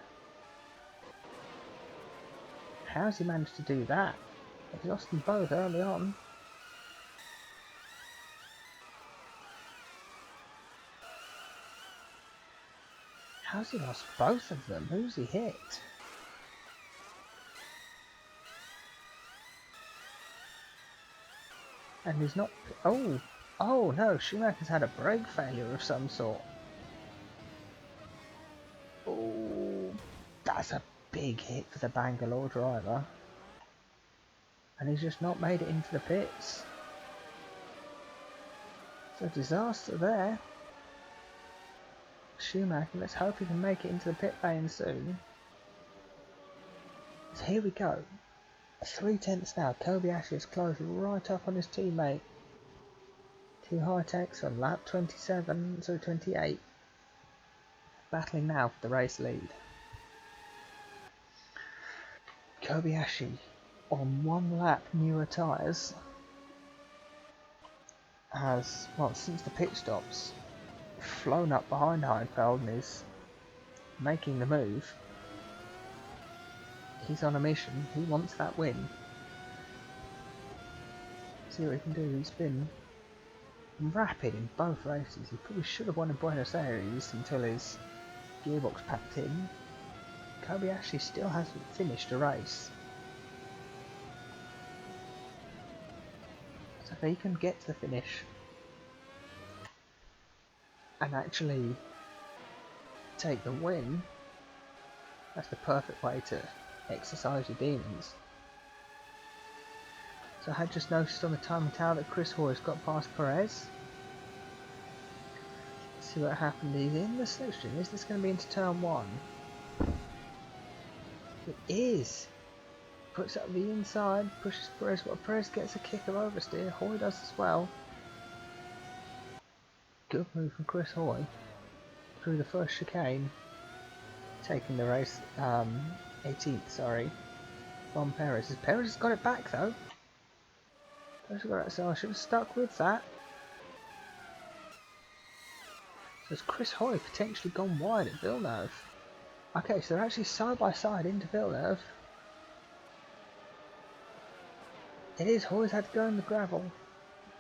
A: How's he managed to do that? He's lost them both early on. How's he lost both of them? Who's he hit? And he's not... Oh no, Schumacher's had a brake failure of some sort. Oh, that's a big hit for the Bangalore driver. And he's just not made it into the pits. It's a disaster there. Schumacher, let's hope he can make it into the pit lane soon. So here we go. 3/10 now. Kobayashi is closed right up on his teammate. Two Hightechs on lap 28. Battling now for the race lead. Kobayashi on 1 lap newer tyres has, well, since the pit stops, flown up behind Heidfeld and is making the move. He's on a mission, he wants that win. See what he can do. He's been rapid in both races. He probably should have won in Buenos Aires until his gearbox packed in. Kobayashi still hasn't finished a race. So if he can get to the finish and actually take the win, that's the perfect way to exercise your demons. So I had just noticed on the timing tower that Chris Hoy's got past Perez. Let's see what happened. He's in the slipstream. Is this going to be into turn 1? It is. Puts up the inside, pushes Perez, but Perez gets a kick of oversteer. Hoy does as well. Good move from Chris Hoy through the first chicane, taking the race 18th, sorry, from Perez. Perez has got it back though. Perez got it, so I should have stuck with that. So has Chris Hoy potentially gone wide at Villeneuve? Okay, so they're actually side by side into Villeneuve. It is, Hoy's had to go in the gravel,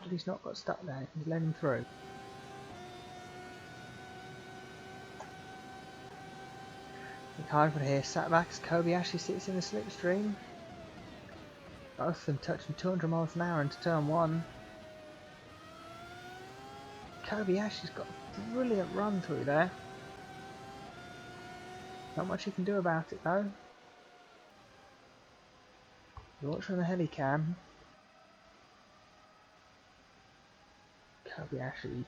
A: but he's not got stuck there, he's let him through. Hard here, sat back as Kobayashi sits in the slipstream. Both of them touching 200 miles an hour into turn 1. Kobayashi's got a brilliant run through there. Not much you can do about it though. You watch from the helicam. Kobayashi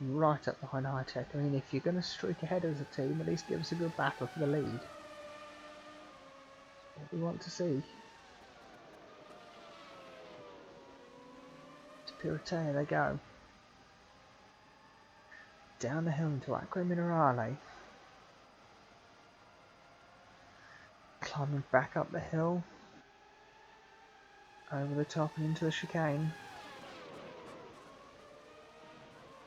A: right up behind Hightech. I mean, if you're going to streak ahead as a team, at least give us a good battle for the lead. That's what we want to see. To Piratea they go. Down the hill into Acqua Minerale. Climbing back up the hill. Over the top and into the chicane.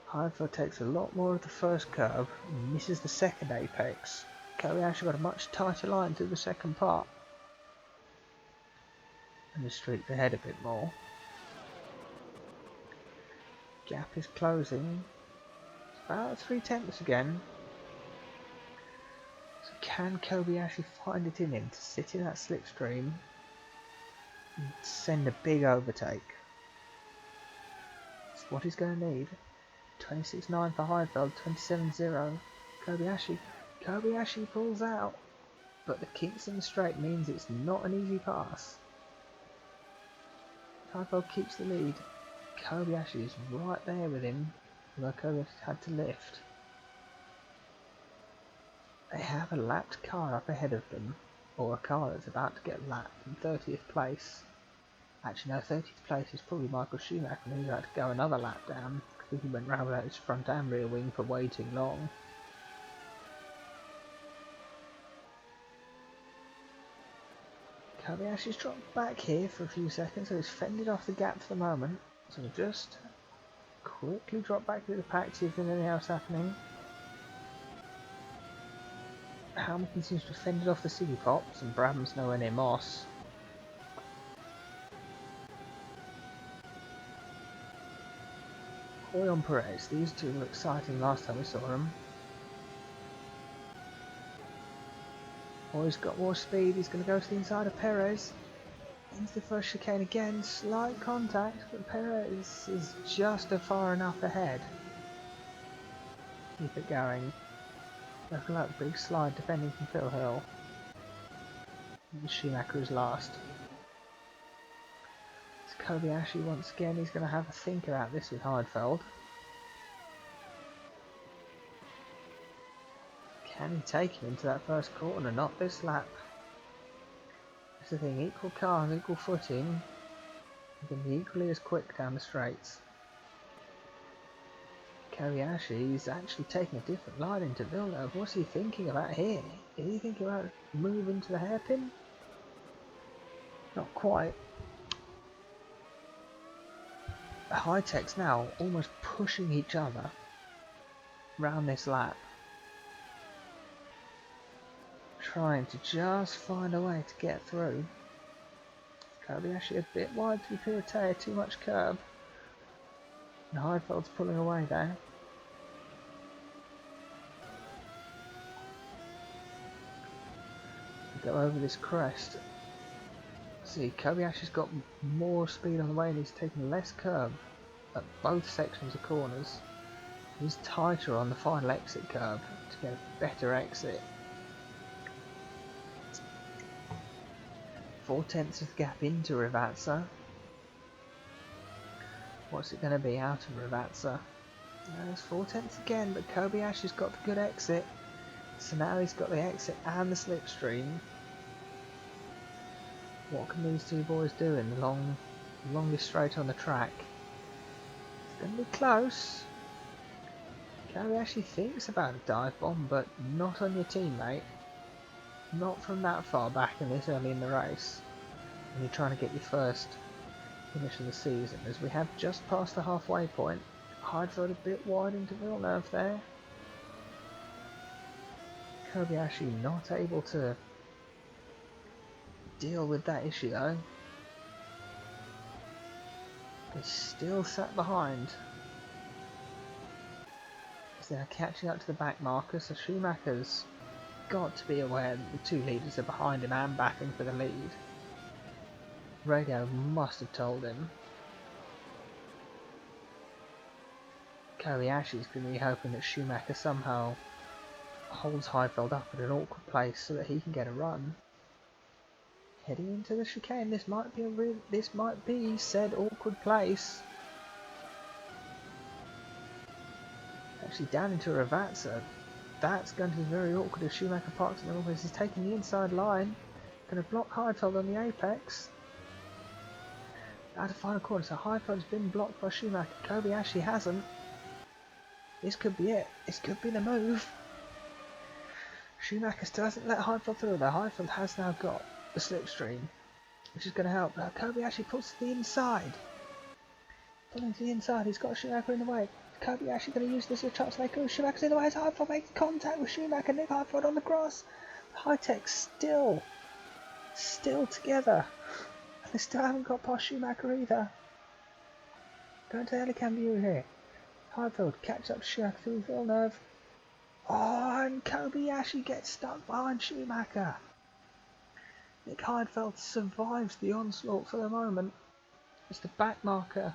A: Heidfeld takes a lot more of the first curve and misses the second apex. Kobayashi got a much tighter line through the second part. And the streak ahead a bit more. Gap is closing. It's about 3/10 again. So can Kobayashi find it in him to sit in that slipstream and send a big overtake? That's what he's going to need. 26.9 for Heidfeld, 27.0 Kobayashi. Kobayashi pulls out, but the kinks in the straight means it's not an easy pass. Heidfeld keeps the lead. Kobayashi is right there with him, although Kobayashi had to lift. They have a lapped car up ahead of them, or a car that's about to get lapped in 30th place. Actually no, 30th place is probably Michael Schumacher, and he's about to go another lap down. I think he went round without his front and rear wing for way too long. Kobayashi's dropped back here for a few seconds, so he's fended off the gap for the moment. So we'll just quickly drop back to the pack, see if there's anything else happening. Hamilton seems to have fended off the City Pops, and Brabham's nowhere near Moss. Hoy on Perez, these two were exciting last time we saw them. Hoy's got more speed, he's going to go to the inside of Perez. Into the first chicane again, slight contact, but Perez is just far enough ahead. Keep it going. Look at that big slide defending from Phil Hill. And Schumacher is last. Kobayashi once again, he's going to have a think about this with Heidfeld. Can he take him into that first corner? Not this lap. That's the thing, equal cars, equal footing. He can be equally as quick down the straights. Kobayashi is actually taking a different line into Villeneuve. What's he thinking about here? Is he thinking about moving to the hairpin? Not quite. Hightech's now almost pushing each other round this lap, trying to just find a way to get through. Kobayashi a bit wide through Piratea, too much curb, and Heidfeld's pulling away there. Go over this crest. See, Kobayashi's got more speed on the way and he's taking less curb at both sections of corners. He's tighter on the final exit curve to get a better exit. 4/10 of the gap into Rivazza. What's it going to be out of Rivazza? It's 4/10 again, but Kobayashi's got the good exit. So now he's got the exit and the slipstream. What can these two boys do in the longest straight on the track? It's going to be close. Kobe actually thinks about a dive bomb, but not on your teammate. Not from that far back and this early in the race. When you're trying to get your first finish of the season, as we have just passed the halfway point. Heidfeld a bit wide into Villeneuve there. Kobayashi not able to deal with that issue though. He's still sat behind. He's now catching up to the back marker, so Schumacher's got to be aware that the two leaders are behind him and backing for the lead. Radio must have told him. Kobayashi's going to be hoping that Schumacher somehow holds Heidfeld up at an awkward place so that he can get a run. Heading into the chicane, this might be said awkward place. Actually down into Ravazza. That's going to be very awkward if Schumacher parks in the middle. He's taking the inside line. Going to block Heidfeld on the apex. Out of final corner, so Heidfeld's been blocked by Schumacher. Kobayashi hasn't. This could be it. This could be the move. Schumacher still hasn't let Heidfeld through though. Heidfeld has now got the slipstream, which is going to help. Kobayashi pulls to the inside. Pulling to the inside, he's got Schumacher in the way. Kobayashi going to use this as a chance to make a Schumacher's in the way as Heidfeld makes contact with Schumacher. Nick Heidfeld on the cross. Hightech still together. And they still haven't got past Schumacher either. Going to the Helicam view here. Heidfeld catches up to Schumacher through Villeneuve. Oh, and Kobayashi gets stuck behind Schumacher. Nick Heidfeld survives the onslaught for the moment. As the back marker,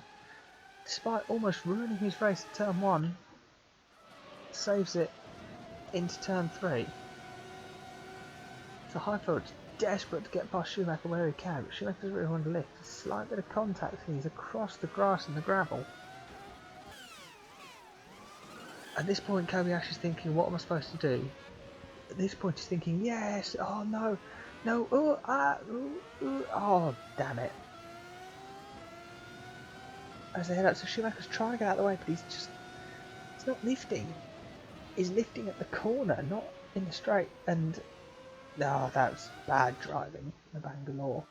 A: despite almost ruining his race at turn 1, saves it into turn 3. So Heidfeld's desperate to get past Schumacher where he can, but Schumacher doesn't really want to lift. A slight bit of contact and he's across the grass and the gravel. At this point Kobayashi's thinking, what am I supposed to do? At this point he's thinking, yes, oh no, oh damn it. As they head up, so Schumacher's trying to get out of the way, but he's not lifting. He's lifting at the corner, not in the straight, and oh, that's bad driving of Bangalore.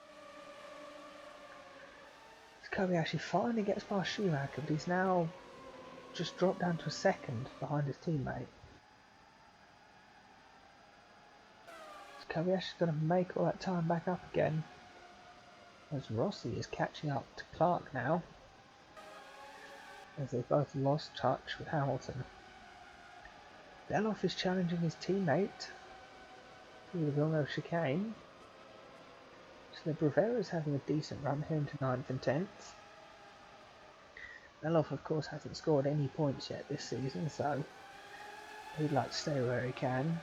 A: So Kobayashi finally gets past Schumacher, but he's now just dropped down to a second behind his teammate. So Kobayashi's going to make all that time back up again, as Rossi is catching up to Clark now, as they both lost touch with Hamilton. Beloff is challenging his teammate through the Villeneuve chicane. So the Bravera is having a decent run here into 9th and 10th. Beloff of course hasn't scored any points yet this season, so he'd like to stay where he can.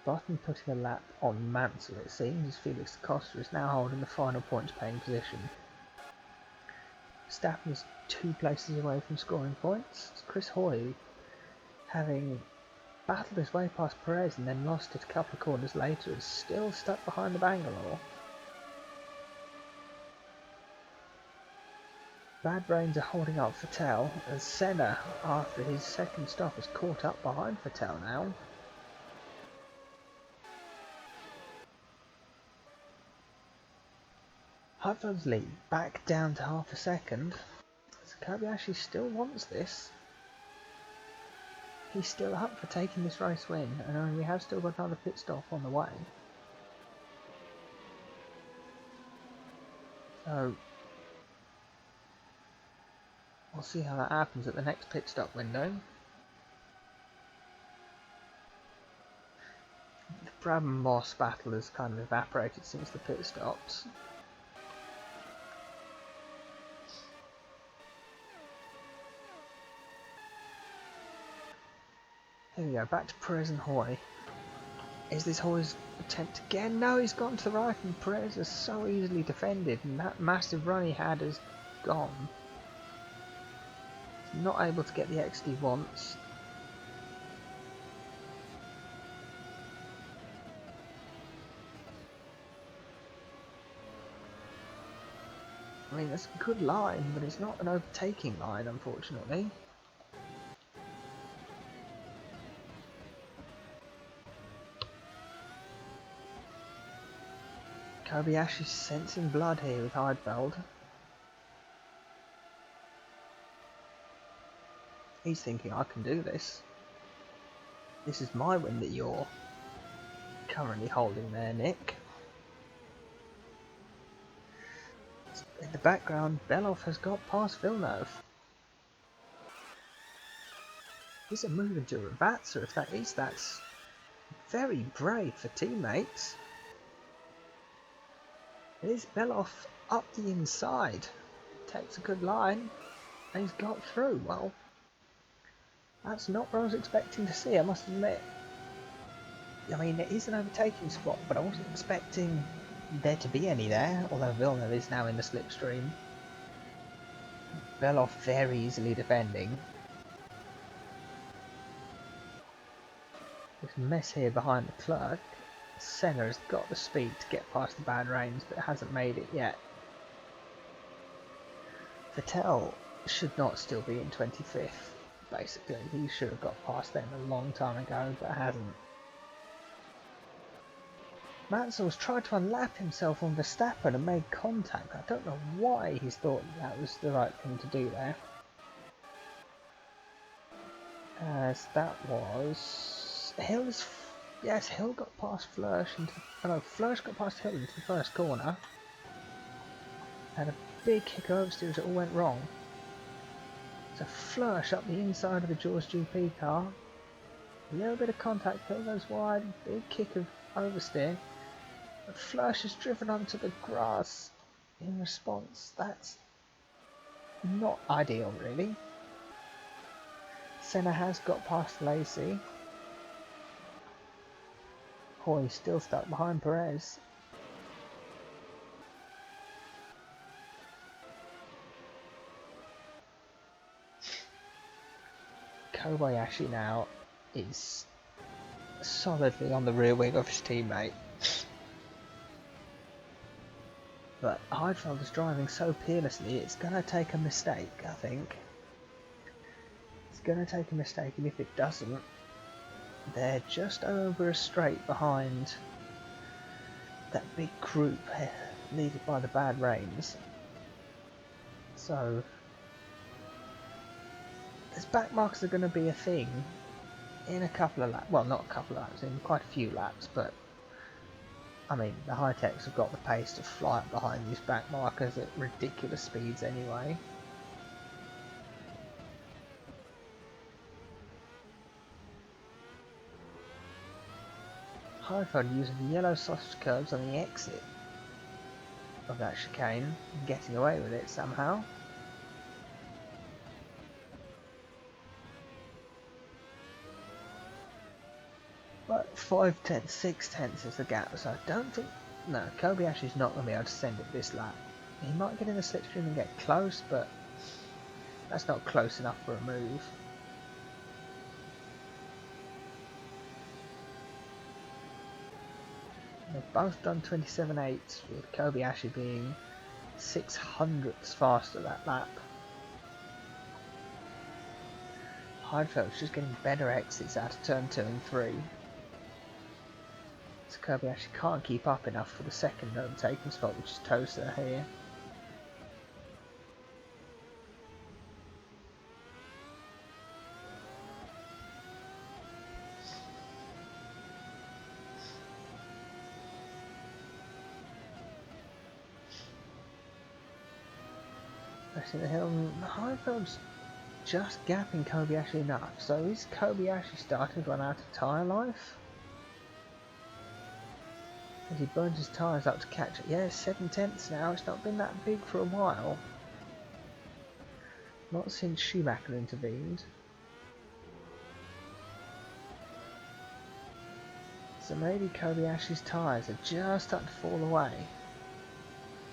A: Button putting a lap on Mansell it seems, as Felix da Costa is now holding the final points paying position. Verstappen is 2 places away from scoring points. It's Chris Hoy, having battled his way past Perez and then lost it a couple of corners later, is still stuck behind the Bangalore. Bad Brains are holding up Vettel, as Senna, after his second stop, is caught up behind Vettel now. Heidfeld's lead back down to half a second. So Kobayashi still wants this. He's still up for taking this race win, and we have still got another pit stop on the way. So we'll see how that happens at the next pit stop window. The Brabham Moss battle has kind of evaporated since the pit stops. Here we go, back to Perez and Hoy. Is this Hoy's attempt again? No, he's gone to the right and Perez is so easily defended, and that massive run he had is gone. not able to get the exit he wants. I mean, that's a good line, but it's not an overtaking line, unfortunately. Kobayashi's sensing blood here with Heidfeld. He's thinking, I can do this. This is my win that you're currently holding there, Nick. In the background, Belov has got past Villeneuve. He's a move into a Ravazza. If that is, that's very brave for teammates. Here's Belov up the inside. Takes a good line. And he's got through. Well, that's not what I was expecting to see, I must admit. I mean, it is an overtaking spot, but I wasn't expecting there to be any there, although Villeneuve is now in the slipstream. Belov very easily defending. This mess here behind the clerk. Senna has got the speed to get past the bad rains, but hasn't made it yet. Vettel should not still be in 25th, basically. He should have got past them a long time ago, but hasn't. Mansell's tried to unlap himself on Verstappen and made contact. I don't know why he's thought that was the right thing to do there. As that was... Hill's... Yes, Hill got past Flörsch into... Oh no, Flörsch got past Hill into the first corner. Had a big kick oversteer as it all went wrong. So Flörsch up the inside of the Jaws GP car. A little bit of contact, Hill goes wide, big kick of oversteer. But Flörsch is driven onto the grass in response. That's not ideal, really. Senna has got past Lacey. Hoy still stuck behind Perez. Kobayashi now is solidly on the rear wing of his teammate. But Heidfeld is driving so peerlessly, it's going to take a mistake, I think. It's going to take a mistake, and if it doesn't, they're just over a straight behind that big group leaded by the bad rains. So, these back markers are going to be a thing in a couple of laps. Well, not a couple of laps, in quite a few laps, but I mean, the Hightechs have got the pace to fly up behind these back markers at ridiculous speeds anyway. Heidfeld using the yellow sausage curves on the exit of that chicane and getting away with it somehow. But 5 tenths, 6 tenths is the gap, so I don't think... No, Kobayashi's not going to be able to send it this lap. He might get in the slipstream and get close, but that's not close enough for a move. They've both done 27.8, with Kobayashi being 600ths faster that lap. Heidfeld's just getting better exits out of turn 2 and 3. So Kobayashi can't keep up enough for the second overtaking spot, which is Tosa here. Racing the hill, Heidfeld's just gapping Kobayashi enough. So is Kobayashi starting to run out of tyre life? As he burns his tyres up to catch it. Yeah, 7 tenths now. It's not been that big for a while. Not since Schumacher intervened. So maybe Kobayashi's tyres are just starting to fall away.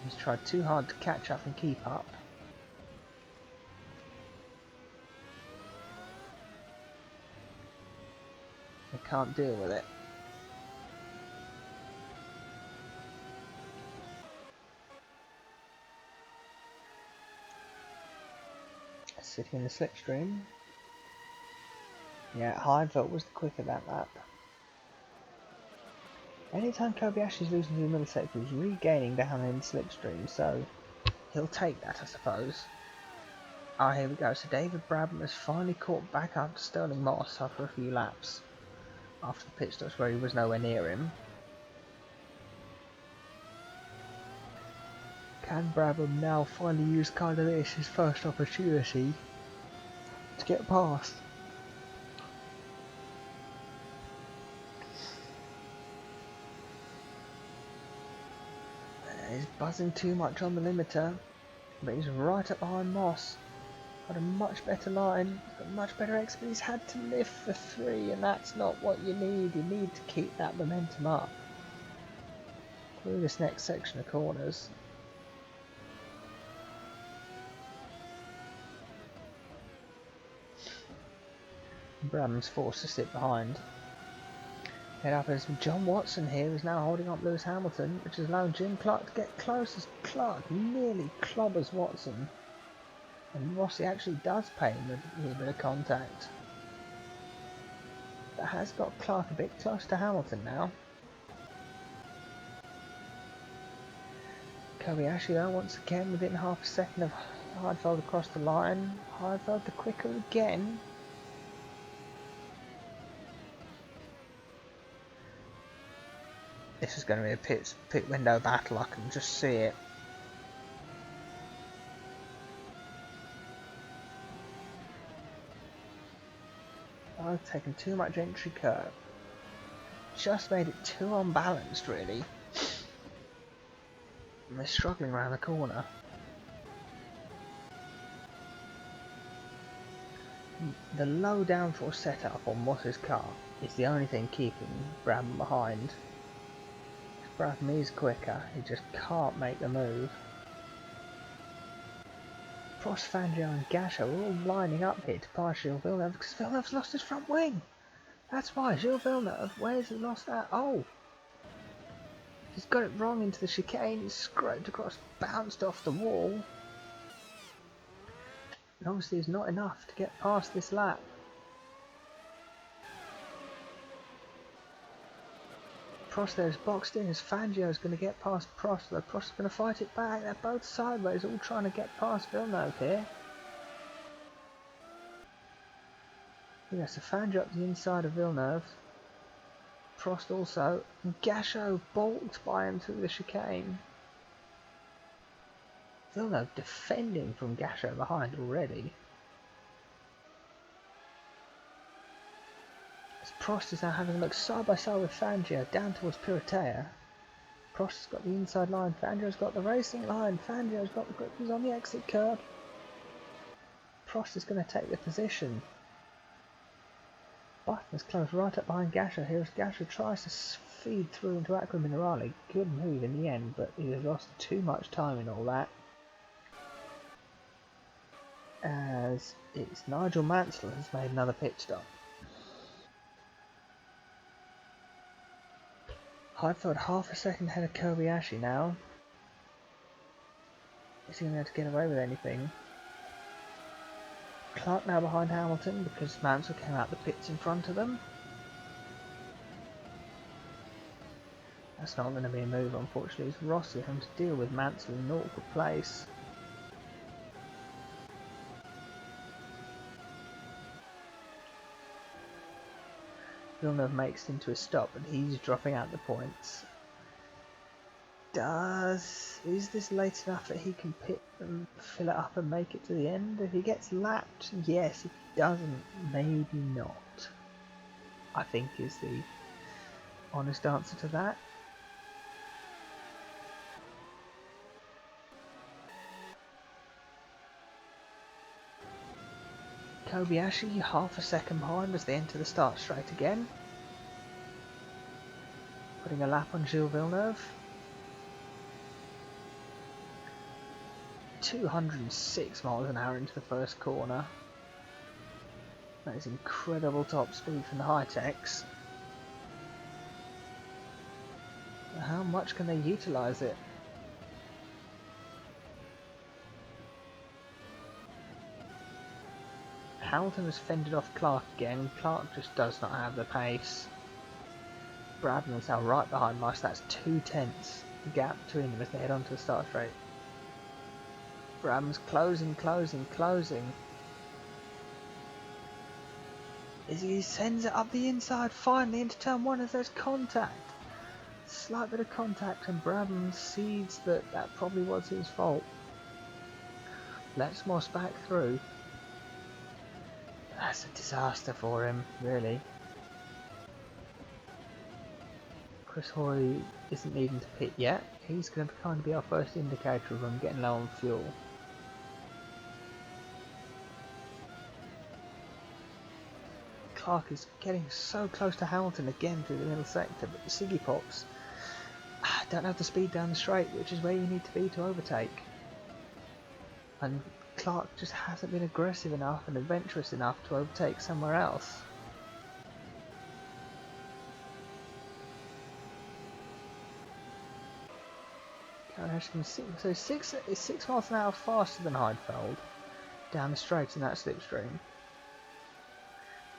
A: He's tried too hard to catch up and keep up. can't deal with it. Sitting in the slipstream. Yeah, Heidfeld was the quicker that lap. Anytime Kobayashi's losing 2 milliseconds, he's regaining down in the slipstream, so he'll take that, I suppose. Ah, here we go. So David Brabham has finally caught back up to Sterling Moss after a few laps. After the pit stops where he was nowhere near him. Can Brabham now finally use kind of this, his first opportunity to get past? He's buzzing too much on the limiter, but he's right up behind Moss. Got a much better line, got much better expert. He's had to lift for 3, and that's not what you need. You need to keep that momentum up through this next section of corners. Brabham's forced to sit behind. Head up as John Watson here is now holding up Lewis Hamilton, which is allowing Jim Clark to get close as Clark nearly clobbers Watson. And Rossi actually does pay him a little bit of contact. That has got Clark a bit close to Hamilton now. Kobayashi though, once again within half a second of Heidfeld across the line. Heidfeld the quicker again. This is going to be a pit window battle, I can just see it. I've taken too much entry curve. Just made it too unbalanced, really. And they're struggling around the corner. The low downforce setup on Moss's car is the only thing keeping Brabham behind. Brabham is quicker, he just can't make the move. Prost, Fangio and Gasher are all lining up here to pass Gilles Villeneuve because Villeneuve's lost his front wing. That's why. Gilles Villeneuve, where's he lost that? Oh! He's got it wrong into the chicane, he's scraped across, bounced off the wall. And obviously it's not enough to get past this lap. Prost there is boxed in as Fangio is going to get past Prost, though Prost is going to fight it back. They're both sideways, all trying to get past Villeneuve here. Yes, so Fangio up the inside of Villeneuve. Prost also. And Gasho bolts by him through the chicane. Villeneuve defending from Gasho behind already. As Prost is now having a look side by side with Fangio down towards Piratea. Prost's got the inside line, Fangio's got the racing line, Fangio's got the grip, he's on the exit curb. Prost is going to take the position. Button is close right up behind Gasher here as Gasher tries to feed through into Aqua Minerale. Good move in the end, but he has lost too much time in all that. As it's Nigel Mansell has made another pit stop. Heidfeld half a second ahead of Kobayashi now. Is he going to be able to get away with anything? Clark now behind Hamilton because Mansell came out the pits in front of them. That's not going to be a move, unfortunately. It's Rossi having to deal with Mansell in an awkward place. Villeneuve makes it into a stop and he's dropping out the points. Is this late enough that he can pit and fill it up and make it to the end? If he gets lapped, yes. If he doesn't, maybe not. I think is the honest answer to that. Kobayashi half a second behind as they enter the start straight again. Putting a lap on Gilles Villeneuve. 206 miles an hour into the first corner. That is incredible top speed from the Hightechs. how much can they utilise it? Hamilton has fended off Clark again. Clark just does not have the pace. Brabham is now right behind Marsh. That's 2/10 the gap between them as they head onto the start straight. Brabham's closing. As he sends it up the inside finally into turn 1 as there's contact. Slight bit of contact and Brabham sees that probably was his fault. Lets Moss back through. That's a disaster for him, really. Chris Hoy isn't needing to pit yet. He's going to kind of be our first indicator of him getting low on fuel. Clark is getting so close to Hamilton again through the middle sector, but the Siggy Pops don't have the speed down the straight, which is where you need to be to overtake. And Clark just hasn't been aggressive enough and adventurous enough to overtake somewhere else. So 6 miles an hour faster than Heidfeld down the straight in that slipstream.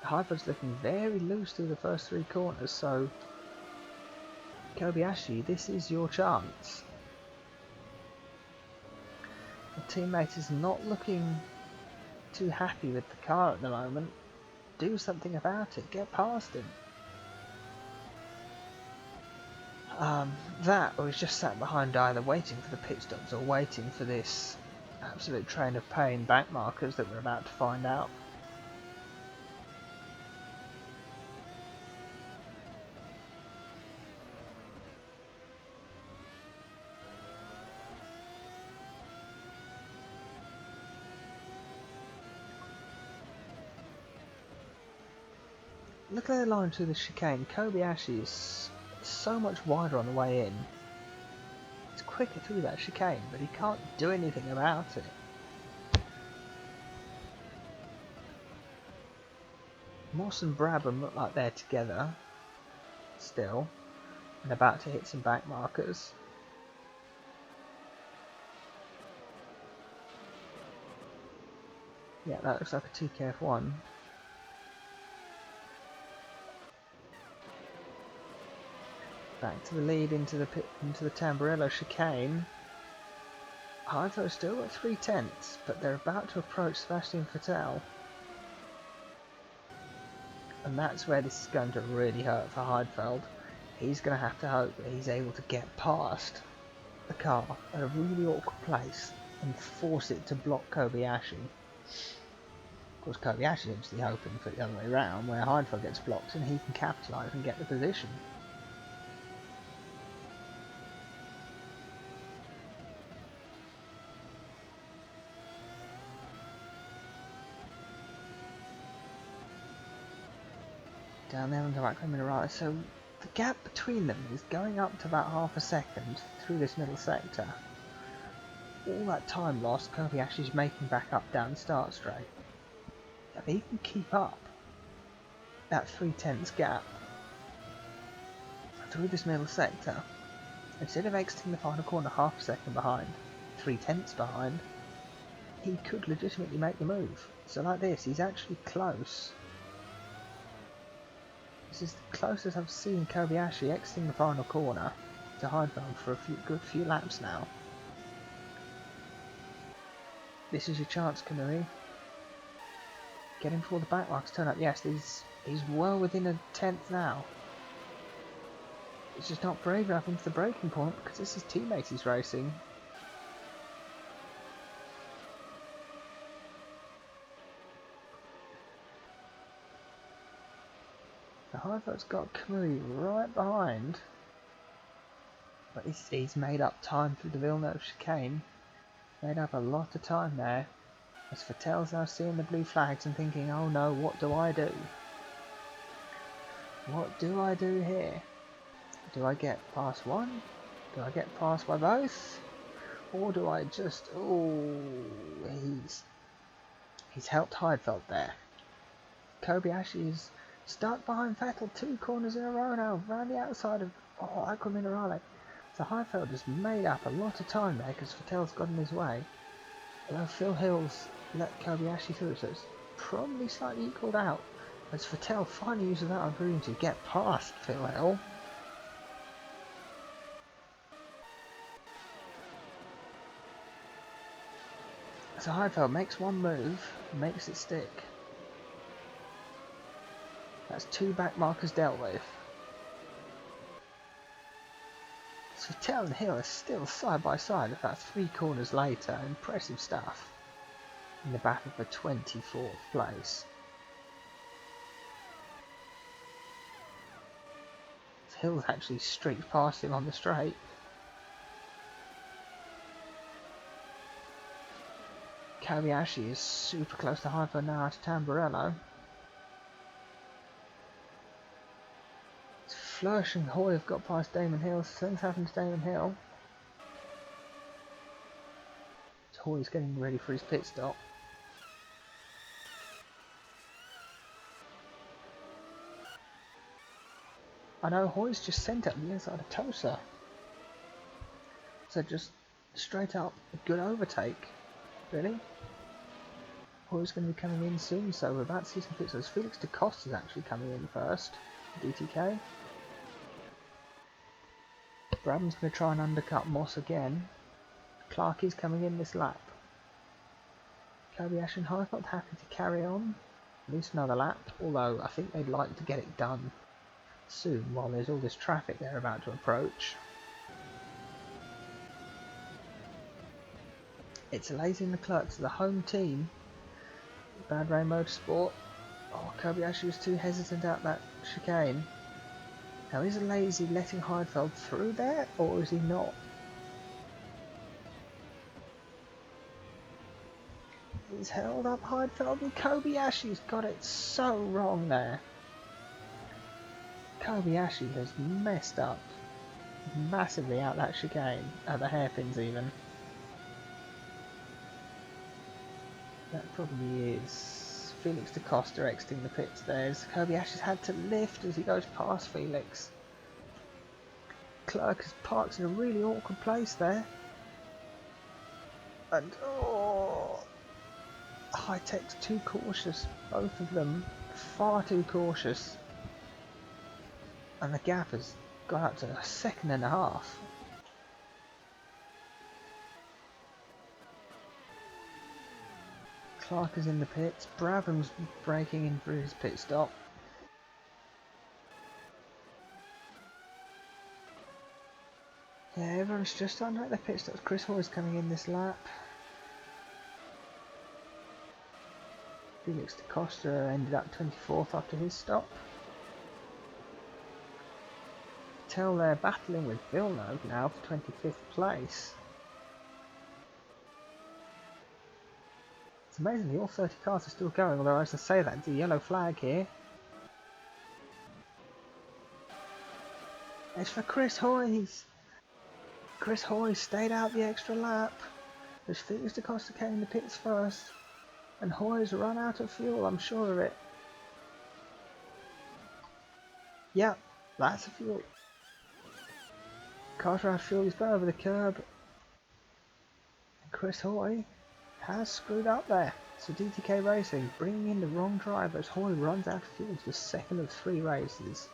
A: Heidfeld's looking very loose through the first 3 corners, so Kobayashi, this is your chance. The teammate is not looking too happy with the car at the moment. Do something about it, get past him. That or he's just sat behind either waiting for the pit stops or waiting for this absolute train of pain back markers that we're about to find out. Look at the line through the chicane. Kobayashi is so much wider on the way in. It's quicker through that chicane, but he can't do anything about it. Moss and Brabham look like they're together still and about to hit some back markers. Yeah, that looks like a TKF1. Back to the lead into the Tamburello chicane. Heidfeld still at 3/10, but they're about to approach Sebastian Vettel. And that's where this is going to really hurt for Heidfeld. He's going to have to hope that he's able to get past the car at a really awkward place and force it to block Kobayashi. Of course, Kobayashi is obviously hoping for the other way around, where Heidfeld gets blocked and he can capitalise and get the position. Down there on the right, coming right. So the gap between them is going up to about half a second through this middle sector. All that time lost, Kobayashi's making back up down the start straight. If he can keep up that 3/10 gap through this middle sector, instead of exiting the final corner half a second behind, 3/10 behind, he could legitimately make the move. So like this, he's actually close. This is the closest I've seen Kobayashi exiting the final corner to Heidfeld for a good few laps now. This is your chance, Kamui. Get him before the back marks turn up. Yes, he's well within a 10th now. He's just not brave enough into the braking point because this is teammates he's racing. The Heidfeld's got Kamui right behind, but he's made up time through the Villeneuve chicane. Made up a lot of time there, as Vettel's now seeing the blue flags and thinking, oh no, what do I do? What do I do here? Do I get past one? Do I get past by both? Or do I just... oh, he's helped Heidfeld there. Kobayashi is Stuck behind Vettel 2 corners in a row now, round the outside of Aqua Minerale. So Heidfeld has made up a lot of time there because Vettel's got in his way. Although Phil Hill's let Kobayashi through, so it's probably slightly equalled out. As Vettel finally uses that opportunity to get past Phil Hill. So Heidfeld makes one move, makes it stick. That's 2 back markers dealt with. So Vettel and Hill are still side by side about 3 corners later. Impressive stuff in the battle for 24th place. So Hill's actually streaked past him on the straight. Kobayashi is super close to Heidfeld now to Tamburello. Flörsch and Hoy have got past Damon Hill. Something's happened to Damon Hill. So Hoy's getting ready for his pit stop. I know Hoy's just sent up the inside of Tosa. So just straight up, a good overtake. Really? Hoy's going to be coming in soon, so we're about to see some pits. Felix da Costa's actually coming in first. DTK. Brabham's going to try and undercut Moss again. Clark is coming in this lap. Kobayashi and Heidfeld happy to carry on. At least another lap, although I think they'd like to get it done soon while there's all this traffic they're about to approach. It's Lazy and the Clerks, the home team. Bad Rain Motorsport. Oh, Kobayashi was too hesitant out that chicane. Now is Lazy letting Heidfeld through there, or is he not? He's held up Heidfeld, and Kobayashi's got it so wrong there. Kobayashi has messed up massively out that chicane, at the hairpins even. That probably is Felix da Costa exiting the pits there. Kobayashi's had to lift as he goes past Felix. Clerk has parked in a really awkward place there. And Hightech's too cautious, both of them far too cautious. And the gap has got up to a second and a half. Clark is in the pits. Brabham's breaking in through his pit stop. Yeah, everyone's just starting to make their pit stops. Chris Hoy's coming in this lap. Felix da Costa ended up 24th after his stop. Till they're battling with Villeneuve now for 25th place. It's amazing all 30 cars are still going, although as I say that, it's a yellow flag here. It's for Chris Hoy. Chris Hoy stayed out the extra lap. As Felix da Costa came in the pits first. And Hoy's run out of fuel, I'm sure of it. Yep, that's the fuel. Carter out of fuel, he's gone over the curb. And Chris Hoy has screwed up there. So DTK Racing bringing in the wrong driver as Hoy runs out of fuel for the second of 3 races.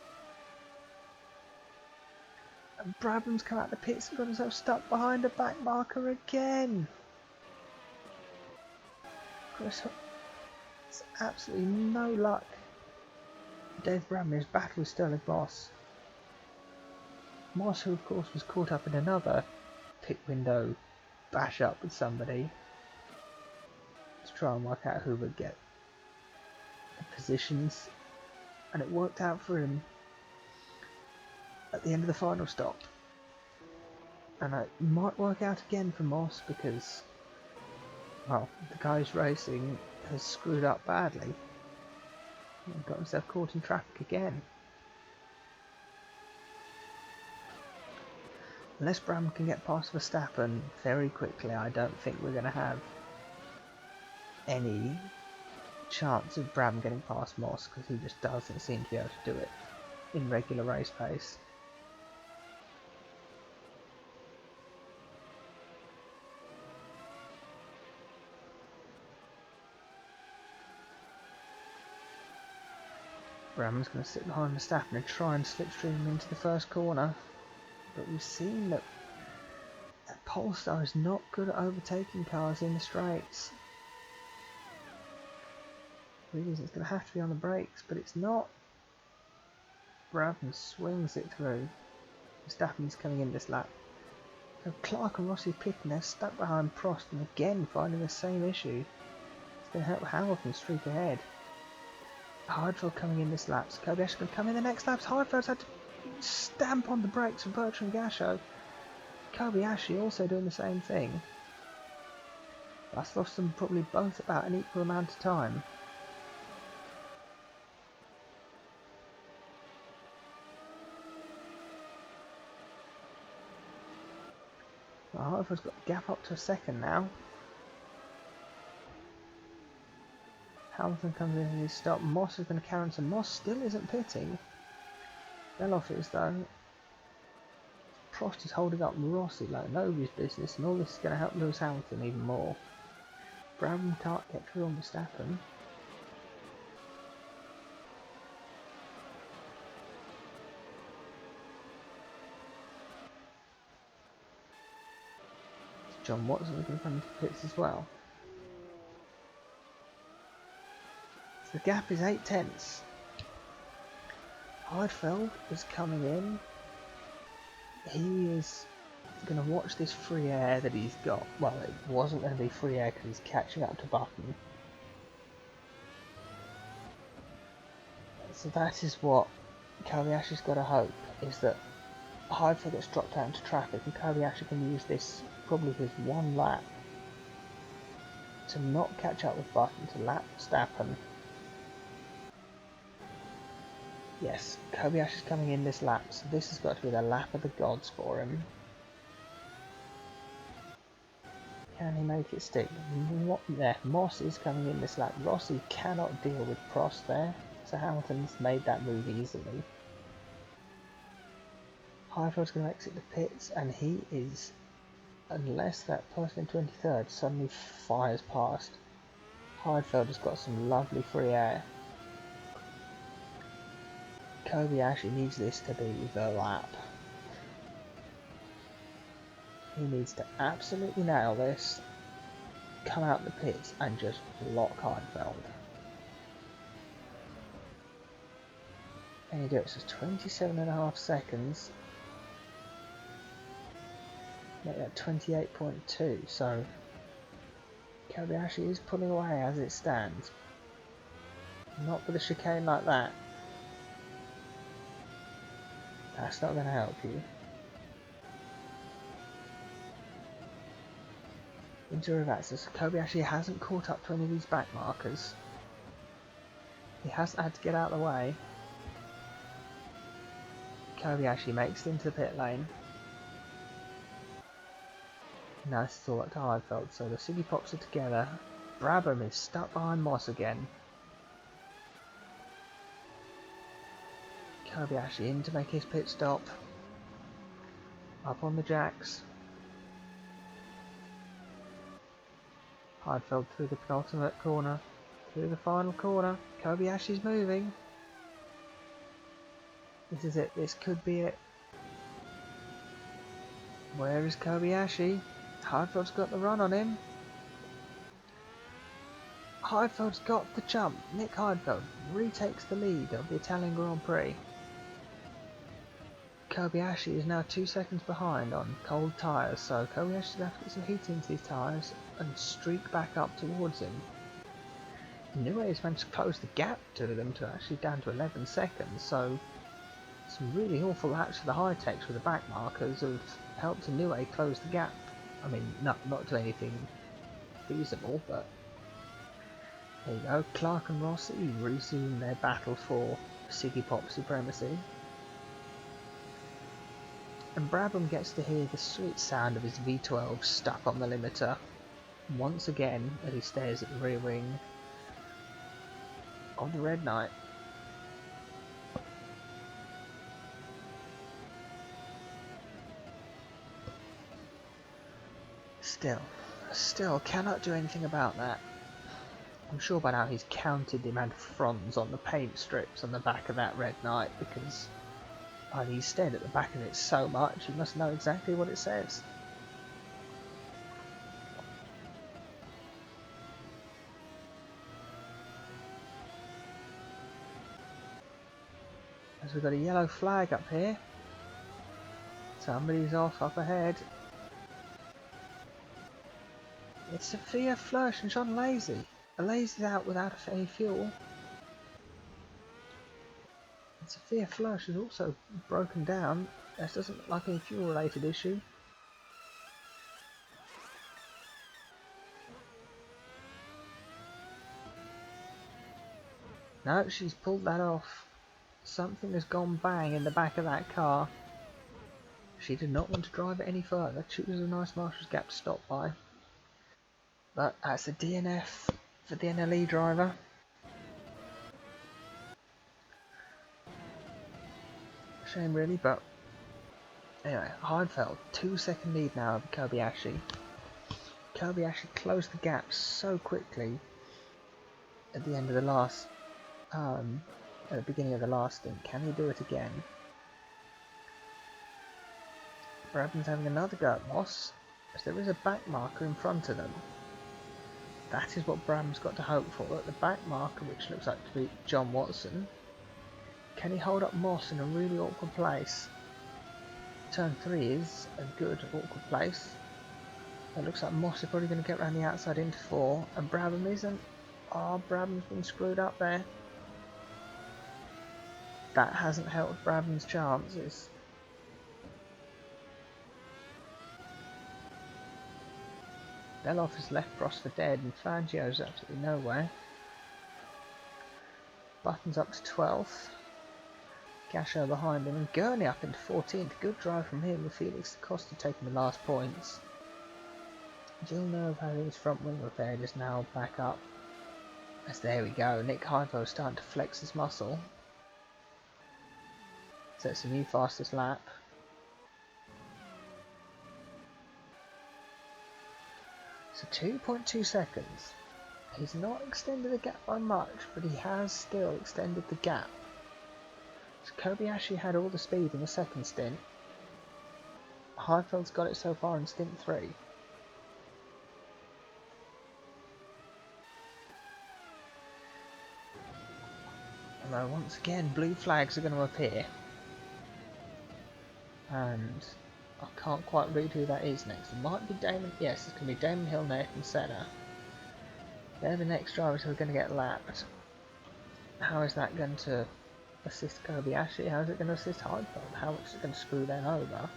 A: And Brabham's come out the pits and got himself stuck behind a back marker again. Chris Hoy, it's absolutely no luck. Dave Brabham is battle with Sterling Moss. Moss, who of course was caught up in another pit window bash up with somebody to try and work out who would get the positions, and it worked out for him at the end of the final stop. And it might work out again for Moss because, well, the guy who's racing has screwed up badly and got himself caught in traffic again. Unless Brabham can get past Verstappen very quickly, I don't think we're going to have any chance of Brabham getting past Moss because he just doesn't seem to be able to do it in regular race pace. Brabham's going to sit behind Verstappen and try and slipstream him into the first corner, but we've seen that Polestar is not good at overtaking cars in the straights. Really, it's going to have to be on the brakes, but it's not. Brabham swings it through. Verstappen's coming in this lap. So Clark and Rossi pitting, they're stuck behind Prost and again finding the same issue. It's going to help Hamilton streak ahead. Heidfeld coming in this lap. So Kobayashi going to come in the next lap. Heidfeld's had to stamp on the brakes for Bertrand Gachot. Kobayashi also doing the same thing. That's lost them probably both about an equal amount of time. Heidfeld's got the gap up to a second now. Hamilton comes in and he's stopped. Moss is going to carry on, so Moss still isn't pitting. Beloff is though. Prost is holding up Rossi like nobody's business, and all this is going to help Lewis Hamilton even more. Brabham can't get through on Verstappen. John Watson is going to come into pits as well. So the gap is 8 tenths. Heidfeld is coming in. He is going to watch this free air that he's got. Well, it wasn't going to be free air because he's catching up to Button. So that is what Kobayashi's got to hope, is that Heidfeld gets dropped out into traffic and Kobayashi can use this, probably his one lap, to not catch up with Button, to lap Verstappen. Yes, Kobayashi's coming in this lap, so this has got to be the lap of the gods for him. Can he make it stick? Yeah, Moss is coming in this lap. Rossi cannot deal with Prost there, so Hamilton's made that move easily. Heidfeld's going to exit the pits, and he is, unless that person in 23rd suddenly fires past. Heidfeld has got some lovely free air. Kobayashi needs this to be the lap. He needs to absolutely nail this, come out the pits and just lock Heidfeld. And he do it, so 27.5 seconds. Make that 28.2, so Kobayashi is pulling away as it stands. Not with a chicane like that. That's not going to help you. Into reverse, so Kobayashi hasn't caught up to any of these back markers. He hasn't had to get out of the way. Kobayashi makes it into the pit lane. Now this is all up to Heidfeld, so the City Pops are together. Brabham is stuck behind Moss again. Kobayashi in to make his pit stop. Up on the jacks. Heidfeld through the penultimate corner. Through the final corner. Kobayashi's moving. This is it. This could be it. Where is Kobayashi? Heidfeld's got the run on him. Heidfeld's got the jump. Nick Heidfeld retakes the lead of the Italian Grand Prix. Kobayashi is now 2 seconds behind on cold tyres, so Kobayashi's going to have to get some heat into these tyres and streak back up towards him. Newey has managed to close the gap to them to actually down to 11 seconds, so some really awful laps for the Hightechs with the back markers have helped Newey close the gap. I mean, not to anything feasible, but there you go. Clark and Rossi resume their battle for Siggy Pop supremacy. And Brabham gets to hear the sweet sound of his V12 stuck on the limiter once again as he stares at the rear wing. of the red knight. Still cannot do anything about that. I'm sure by now he's counted the amount of fronds on the paint strips on the back of that red knight, because he's stared at the back of it so much he must know exactly what it says. As we've got a yellow flag up here. Somebody's off up ahead. It's Sophia Flörsch and John Lazy. Lazy's out without any fuel. And Sophia Flörsch is also broken down. This doesn't look like any fuel related issue. No, she's pulled that off. Something has gone bang in the back of that car. She did not want to drive it any further. Chooses a nice marshal's gap to stop by. But that's a DNF for the NLE driver. Shame really, but anyway, Heidfeld, 2-second lead now of Kobayashi. Kobayashi closed the gap so quickly at the end of the last, at the beginning of the last stint. Can he do it again? Brabham's having another go at Moss, as there is a back marker in front of them. That is what Brabham's got to hope for, at the back marker, which looks like to be John Watson. Can he hold up Moss in a really awkward place? Turn 3 is a good awkward place. It looks like Moss is probably going to get around the outside into 4, and Brabham isn't. Oh, Brabham's been screwed up there. That hasn't helped Brabham's chances. Beloff has left Prost for dead, and Fangio's absolutely nowhere. Button's up to 12th. Gasho behind him, and Gurney up into 14th. Good drive from him, with Felix da Costa taking the last points. Villeneuve having his front wing repaired is now back up. As there we go, Nick Heidfeld starting to flex his muscle. Sets a new fastest lap. So 2.2 seconds. He's not extended the gap by much, but he has still extended the gap. So Kobayashi had all the speed in the second stint. Heidfeld's got it so far in stint 3. Although once again blue flags are going to appear. And I can't quite read who that is next. It might be Damon. Yes, it's going to be Damon Hill, Nathan Senna. They're the next drivers who are going to get lapped. How is that going to assist Kobayashi? How is it going to assist Heidfeld? How is it going to screw them over?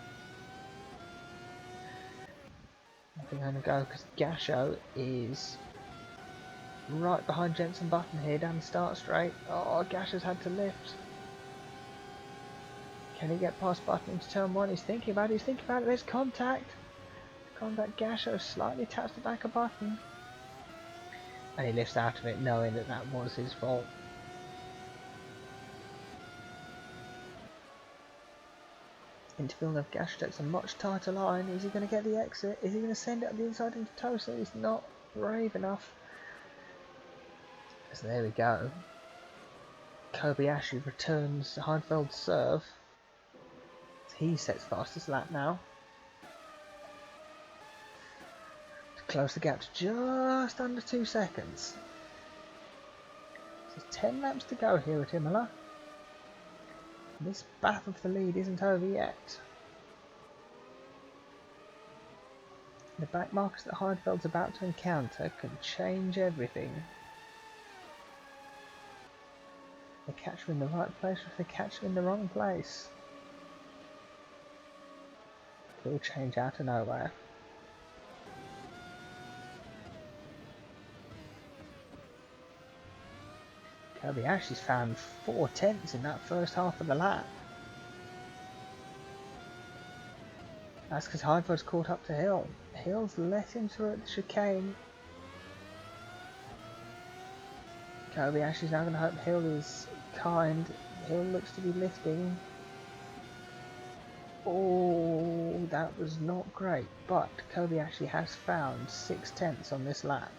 A: I think I'm going to go because Gasho is right behind Jensen Button here down the start straight. Oh, Gasho's had to lift. Can he get past Button into turn 1? He's thinking about it, there's contact! Contact. Gasho slightly taps the back of Button. And he lifts out of it knowing that that was his fault. Into Villeneuve, Gasho takes a much tighter line. Is he going to get the exit? Is he going to send it up the inside into Tosa? He's not brave enough. So there we go. Kobayashi returns Heidfeld's serve. He sets fastest lap now. To close the gap to just under 2 seconds. So 10 laps to go here at Imola. This battle for the lead isn't over yet. The back markers that Heidfeld's about to encounter can change everything. They catch him in the right place, or if they catch him in the wrong place, it will change out of nowhere. Kobayashi's found 4 tenths in that first half of the lap. That's because Heidfeld's caught up to Hill. Hill's let him through at the chicane. Kobayashi's now going to hope Hill is kind. Hill looks to be lifting. Oh, that was not great, but Kobayashi has found 6/10 on this lap.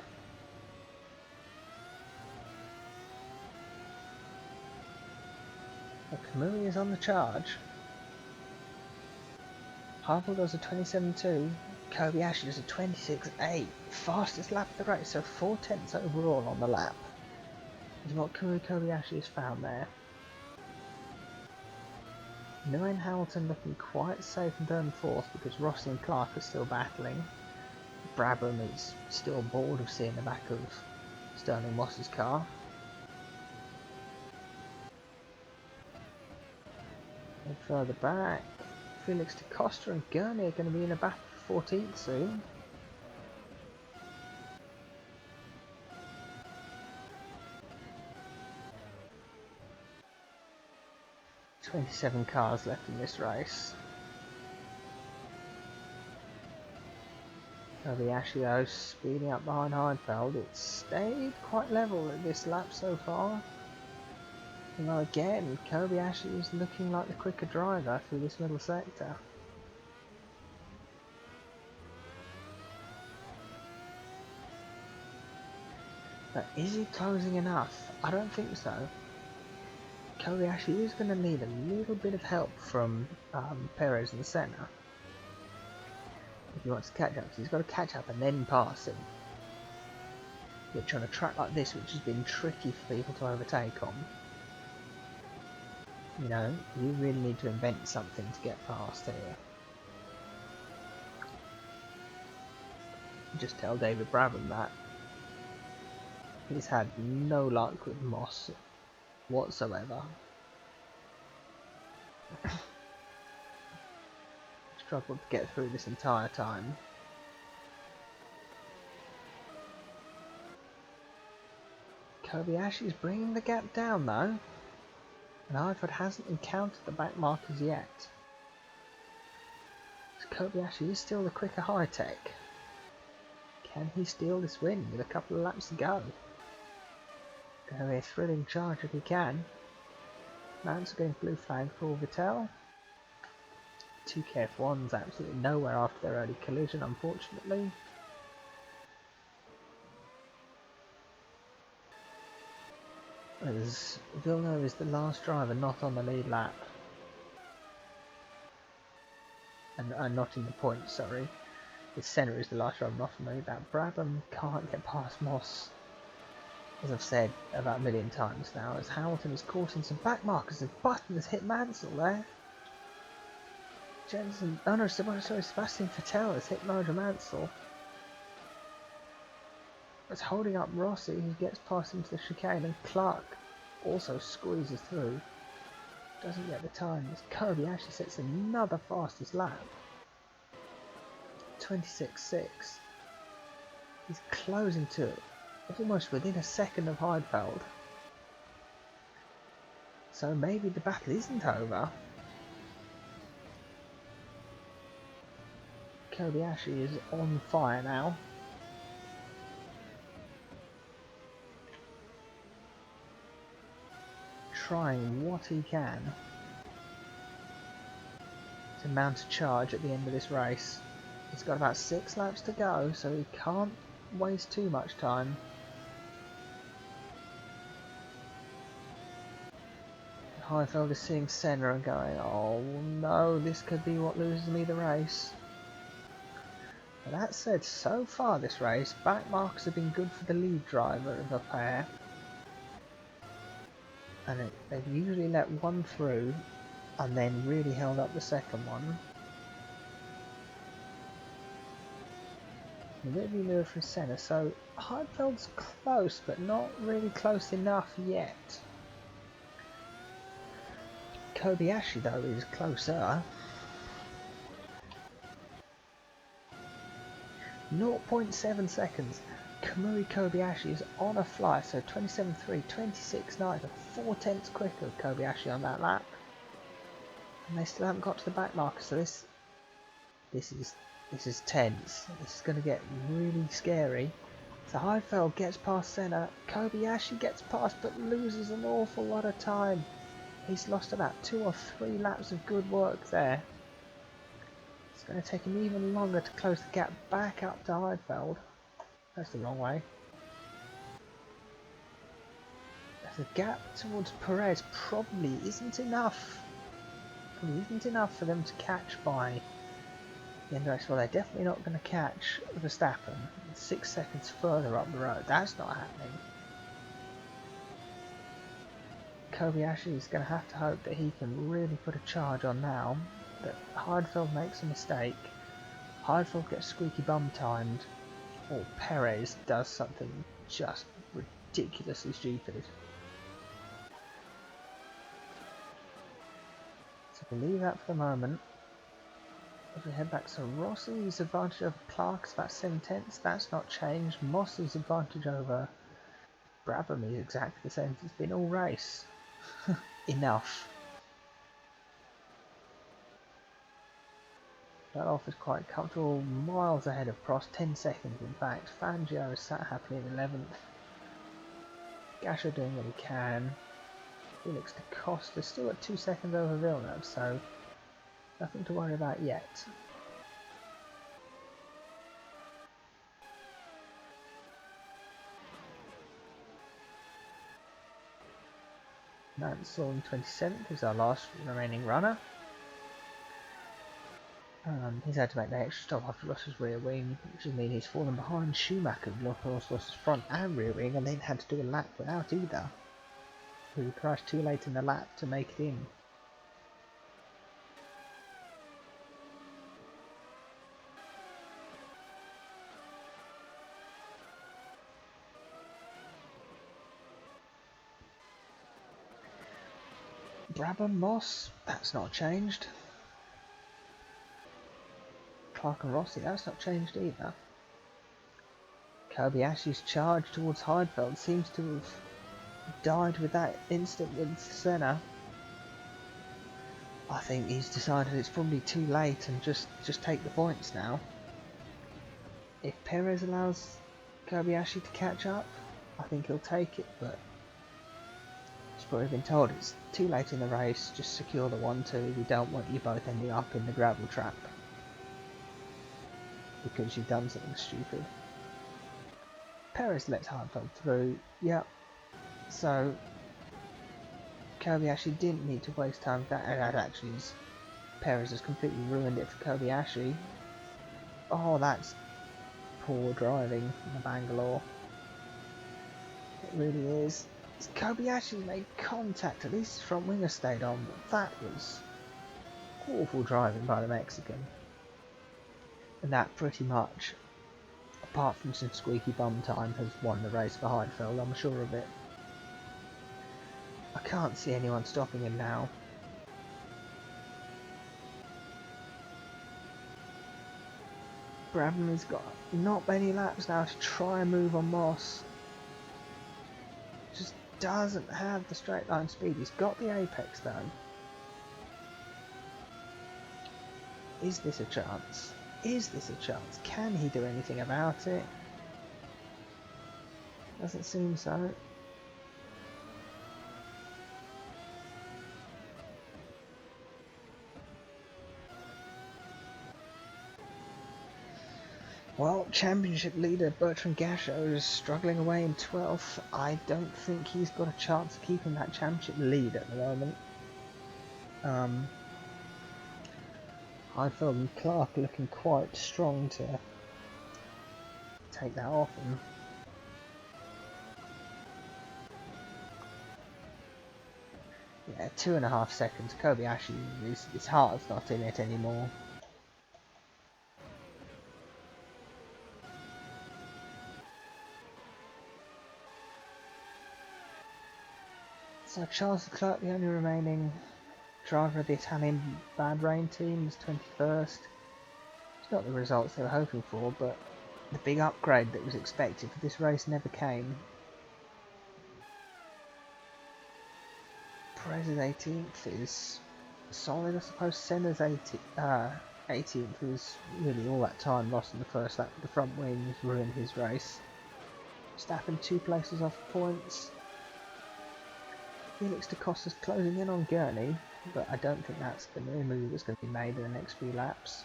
A: Kamui is on the charge. Harville does a 27.2. Kobayashi does a 26.8. Fastest lap of the race, so 4/10 overall on the lap. Is what Kamui Kobayashi has found there. Miller and Hamilton looking quite safe in third and fourth because Rossi and Clark are still battling. Brabham is still bored of seeing the back of Sterling Moss's car. And further back, Felix da Costa and Gurney are going to be in a battle for 14th soon. "27 cars left in this race. Kobayashi though speeding up behind Heidfeld. It's stayed quite level at this lap so far. Although again, Kobayashi is looking like the quicker driver through this middle sector. But is he closing enough? I don't think so. Kobayashi is going to need a little bit of help from Perez and Senna if he wants to catch up. So he's got to catch up and then pass him, which on a track like this, which has been tricky for people to overtake on, you know, you really need to invent something to get past here. Just tell David Brabham that. He's had no luck with Moss whatsoever. Struggled to get through this entire time. Kobayashi's bringing the gap down though, and Heidfeld hasn't encountered the back markers yet. So Kobayashi is still the quicker Hightech. Can he steal this win with a couple of laps to go? Gonna be a thrilling charge if he can. Mounts are getting blue flag for Vettel. 2 KF1s absolutely nowhere after their early collision, unfortunately. As Villeneuve is the last driver not on the lead lap. And not in the points, sorry. The Senna is the last driver not on the lead lap. Brabham can't get past Moss, as I've said about a million times now, as Hamilton is caught in some back markers and Button has hit Mansell there. Jensen, oh no, sorry, Sebastian Vettel has hit Nigel Mansell. It's holding up Rossi, who gets past into the chicane, and Clark also squeezes through. Doesn't get the time, as Kobayashi sets another fastest lap. 26.6. He's closing to it, almost within a second of Heidfeld. So maybe the battle isn't over. Kobayashi is on fire now. Trying what he can to mount a charge at the end of this race. He's got about 6 laps to go, so he can't waste too much time. Heidfeld is seeing Senna and going, oh no, this could be what loses me the race. But that said, so far this race, back marks have been good for the lead driver of the pair. And they've usually let one through and then really held up the second one. A bit of maneuver from Senna, so Heidfeld's close, but not really close enough yet. Kobayashi though is closer. 0.7 seconds. Kamui Kobayashi is on a fly, so 27.3, 26.9, 4/10 quicker of Kobayashi on that lap. And they still haven't got to the back marker, so this is tense. This is going to get really scary. So Heidfeld gets past Senna, Kobayashi gets past but loses an awful lot of time. He's lost about 2 or 3 laps of good work there. It's going to take him even longer to close the gap back up to Heidfeld. That's the wrong way. The gap towards Perez probably isn't enough. Probably isn't enough for them to catch by the end of the race. Well, they're definitely not going to catch Verstappen 6 seconds further up the road. That's not happening. Kobayashi is going to have to hope that he can really put a charge on now. That Heidfeld makes a mistake. Heidfeld gets squeaky bum timed. Or Perez does something just ridiculously stupid. So we'll leave that for the moment. If we head back, so Rossi's advantage over Clark is about 7/10. That's not changed. Moss's advantage over Brabham is exactly the same as it's been all race. Enough. That off is quite comfortable, miles ahead of Prost, 10 seconds in fact. Fangio is sat happily in 11th. Gasher doing what he can. Felix da Costa still at 2 seconds over Villeneuve, so nothing to worry about yet. Mansell in 27th is our last remaining runner. He's had to make the extra stop after Ross's rear wing, which would mean he's fallen behind Schumacher, Ross's front and rear wing, and then had to do a lap without either. He crashed too late in the lap to make it in. Brabham, Moss, that's not changed. Clark and Rossi, that's not changed either. Kobayashi's charge towards Heidfeld seems to have died with that incident with Senna. I think he's decided it's probably too late and just take the points now. If Perez allows Kobayashi to catch up, I think he'll take it, but he's probably been told it's too late in the race, just secure the 1-2, we don't want you both ending up in the gravel trap because you've done something stupid. Perez lets Heidfeld through, yep, so Kobayashi didn't need to waste time. That actually is, Perez has completely ruined it for Kobayashi. Oh, that's poor driving from the Bangalore. It really is. Kobayashi made contact, at least his front winger stayed on, but that was awful driving by the Mexican. And that pretty much, apart from some squeaky bum time, has won the race for Heidfeld, I'm sure of it. I can't see anyone stopping him now. Brabham has got not many laps now to try and move on Moss. Just doesn't have the straight line speed. He's got the apex though. Is this a chance? Is this a chance? Can he do anything about it? Doesn't seem so. Well, championship leader Bertrand Gachot is struggling away in 12th. I don't think he's got a chance of keeping that championship lead at the moment. Heidfeld and Clark looking quite strong to take that off him. Yeah, 2.5 seconds. Kobayashi, his heart's not in it anymore. So Charles Leclerc, the only remaining driver of the Italian Bad Rain team, is 21st. It's not the results they were hoping for, but the big upgrade that was expected for this race never came. Perez's 18th is solid, I suppose. Senna's 18th was really all that time lost in the first lap. The front wing ruined his race. Stapping 2 places off points. Felix da Costa's closing in on Gurney, but I don't think that's the move that's going to be made in the next few laps.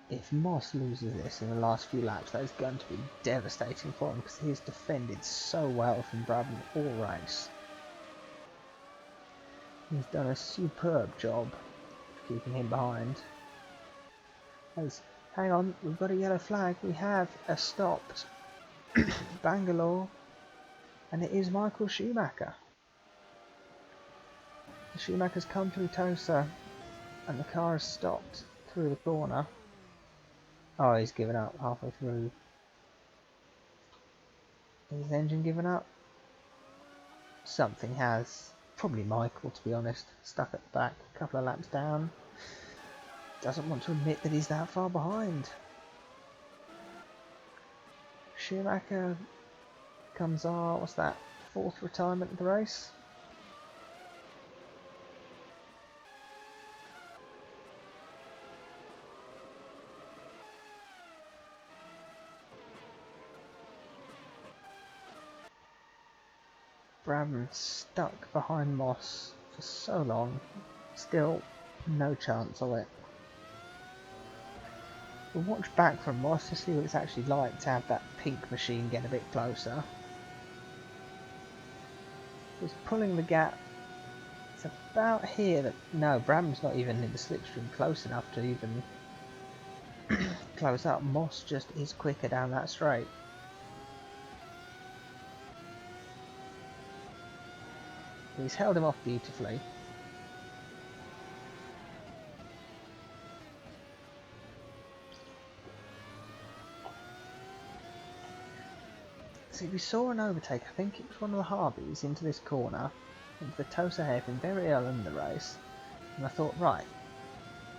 A: If Moss loses this in the last few laps, that is going to be devastating for him because he's defended so well from Brabham all race. He's done a superb job keeping him behind. Hang on, we've got a yellow flag. We have a stopped Bangalore, and it is Michael Schumacher. The Schumacher's come through Tosa, and the car has stopped through the corner. Oh, he's given up halfway through. Has his engine given up? Something has. Probably Michael, to be honest. Stuck at the back, a couple of laps down. Doesn't want to admit that he's that far behind. Schumacher comes on, what's that, 4th retirement of the race? Brabham stuck behind Moss for so long, still no chance of it. We'll watch back from Moss to see what it's actually like to have that pink machine get a bit closer. He's pulling the gap. It's about here that... No, Brabham's not even in the slipstream close enough to even close up. Moss just is quicker down that straight. He's held him off beautifully. So we saw an overtake, I think it was one of the Harveys, into this corner, into the Tosa hairpin very early in the race, and I thought, right,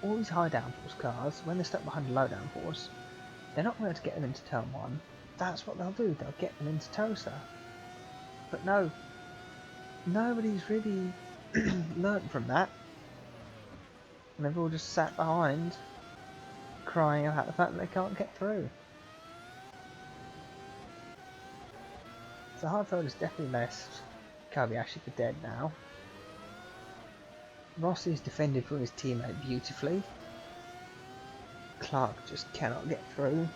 A: all these high downforce cars, when they're stuck behind a low downforce, they're not going to get them into turn 1, that's what they'll do, they'll get them into Tosa. But no, nobody's really learnt from that, and they've all just sat behind, crying about the fact that they can't get through. So Hartfeld is definitely left Kobayashi for dead now. Rossi's defended for his teammate beautifully. Clark just cannot get through.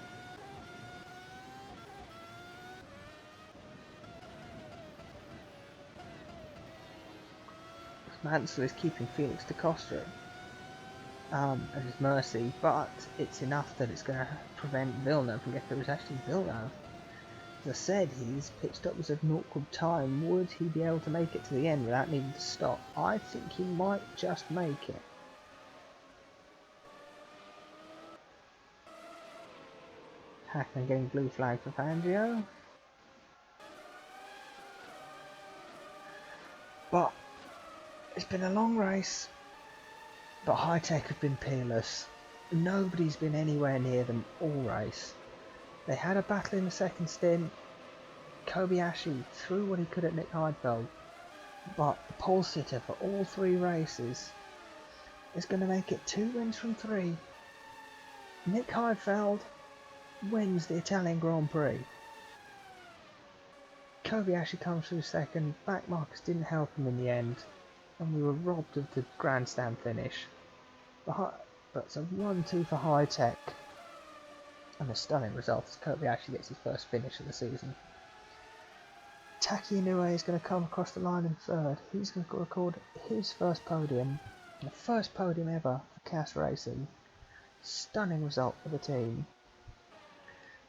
A: Mansell is keeping Felix da Costa at his mercy, but it's enough that it's going to prevent Villeneuve from getting through. It's actually Villeneuve. As I said, he's pitched up with an awkward time. Would he be able to make it to the end without needing to stop? I think he might just make it. Hackman getting blue flag for Fangio. But it's been a long race. But Hightech have been peerless. Nobody's been anywhere near them all race. They had a battle in the second stint. Kobayashi threw what he could at Nick Heidfeld, but the pole sitter for all 3 races is going to make it 2 wins from 3. Nick Heidfeld wins the Italian Grand Prix. Kobayashi comes through second, back markers didn't help him in the end, and we were robbed of the grandstand finish. But it's a 1-2 for Hightech. And a stunning result as Kobayashi gets his first finish of the season. Taki Inoue is going to come across the line in 3rd. He's going to record his first podium, the first podium ever for CAS Racing. Stunning result for the team.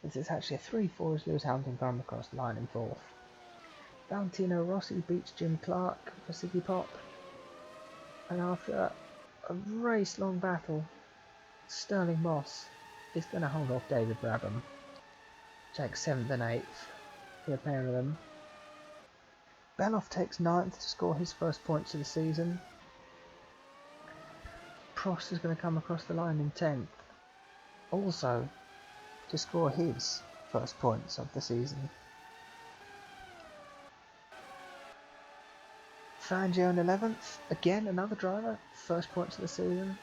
A: This is actually a 3-4 as Lewis Hamilton come across the line in 4th. Valentino Rossi beats Jim Clark for Siggy Pop. And after a race-long battle, Sterling Moss is going to hold off David Brabham. Takes 7th and 8th for the pair of them. Beloff takes 9th to score his first points of the season. Prost is going to come across the line in 10th, also to score his first points of the season. Fangio in 11th, again another driver, first points of the season.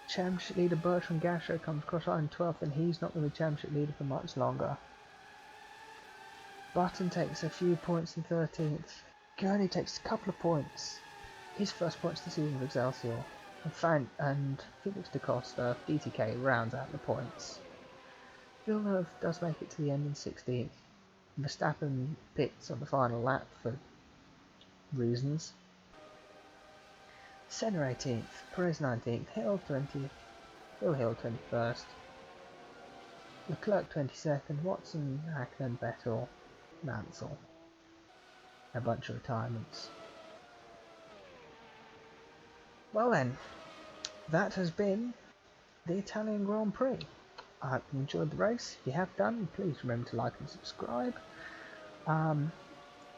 A: Championship leader Bertrand Gachot comes across line 12th, and he's not going to be championship leader for much longer. Button takes a few points in 13th. Gurney takes a couple of points. His first points this season with Excelsior. And Felix da Costa, DTK, rounds out the points. Villeneuve does make it to the end in 16th. Verstappen pits on the final lap for reasons. Senna 18th, Perez 19th, Hill 20th, Hill 21st, Leclerc 22nd, Watson, Hackman, Vettel, Mansell. A bunch of retirements. Well then, that has been the Italian Grand Prix. I hope you enjoyed the race. If you have done, please remember to like and subscribe.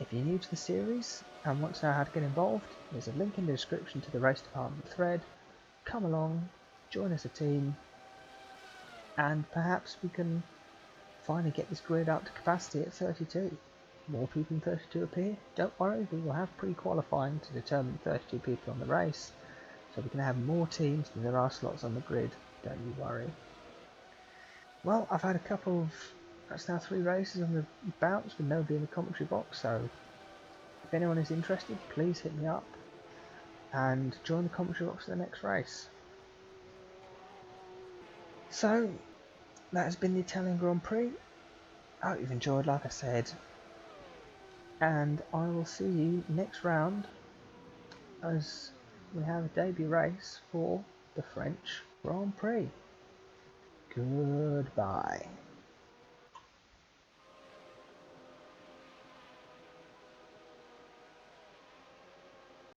A: If you're new to the series and want to know how to get involved, there's a link in the description to the Race Department thread. Come along, join us a team, and perhaps we can finally get this grid up to capacity at 32. More people than 32 appear. Don't worry, we will have pre-qualifying to determine 32 people on the race, so we can have more teams than there are slots on the grid. Don't you worry. Well, I've had a couple of, that's now 3 races on the bounce with nobody in the commentary box, so if anyone is interested, please hit me up and join the commentary box for the next race. So, that has been the Italian Grand Prix. I hope you've enjoyed, like I said, and I will see you next round as we have a debut race for the French Grand Prix. Goodbye.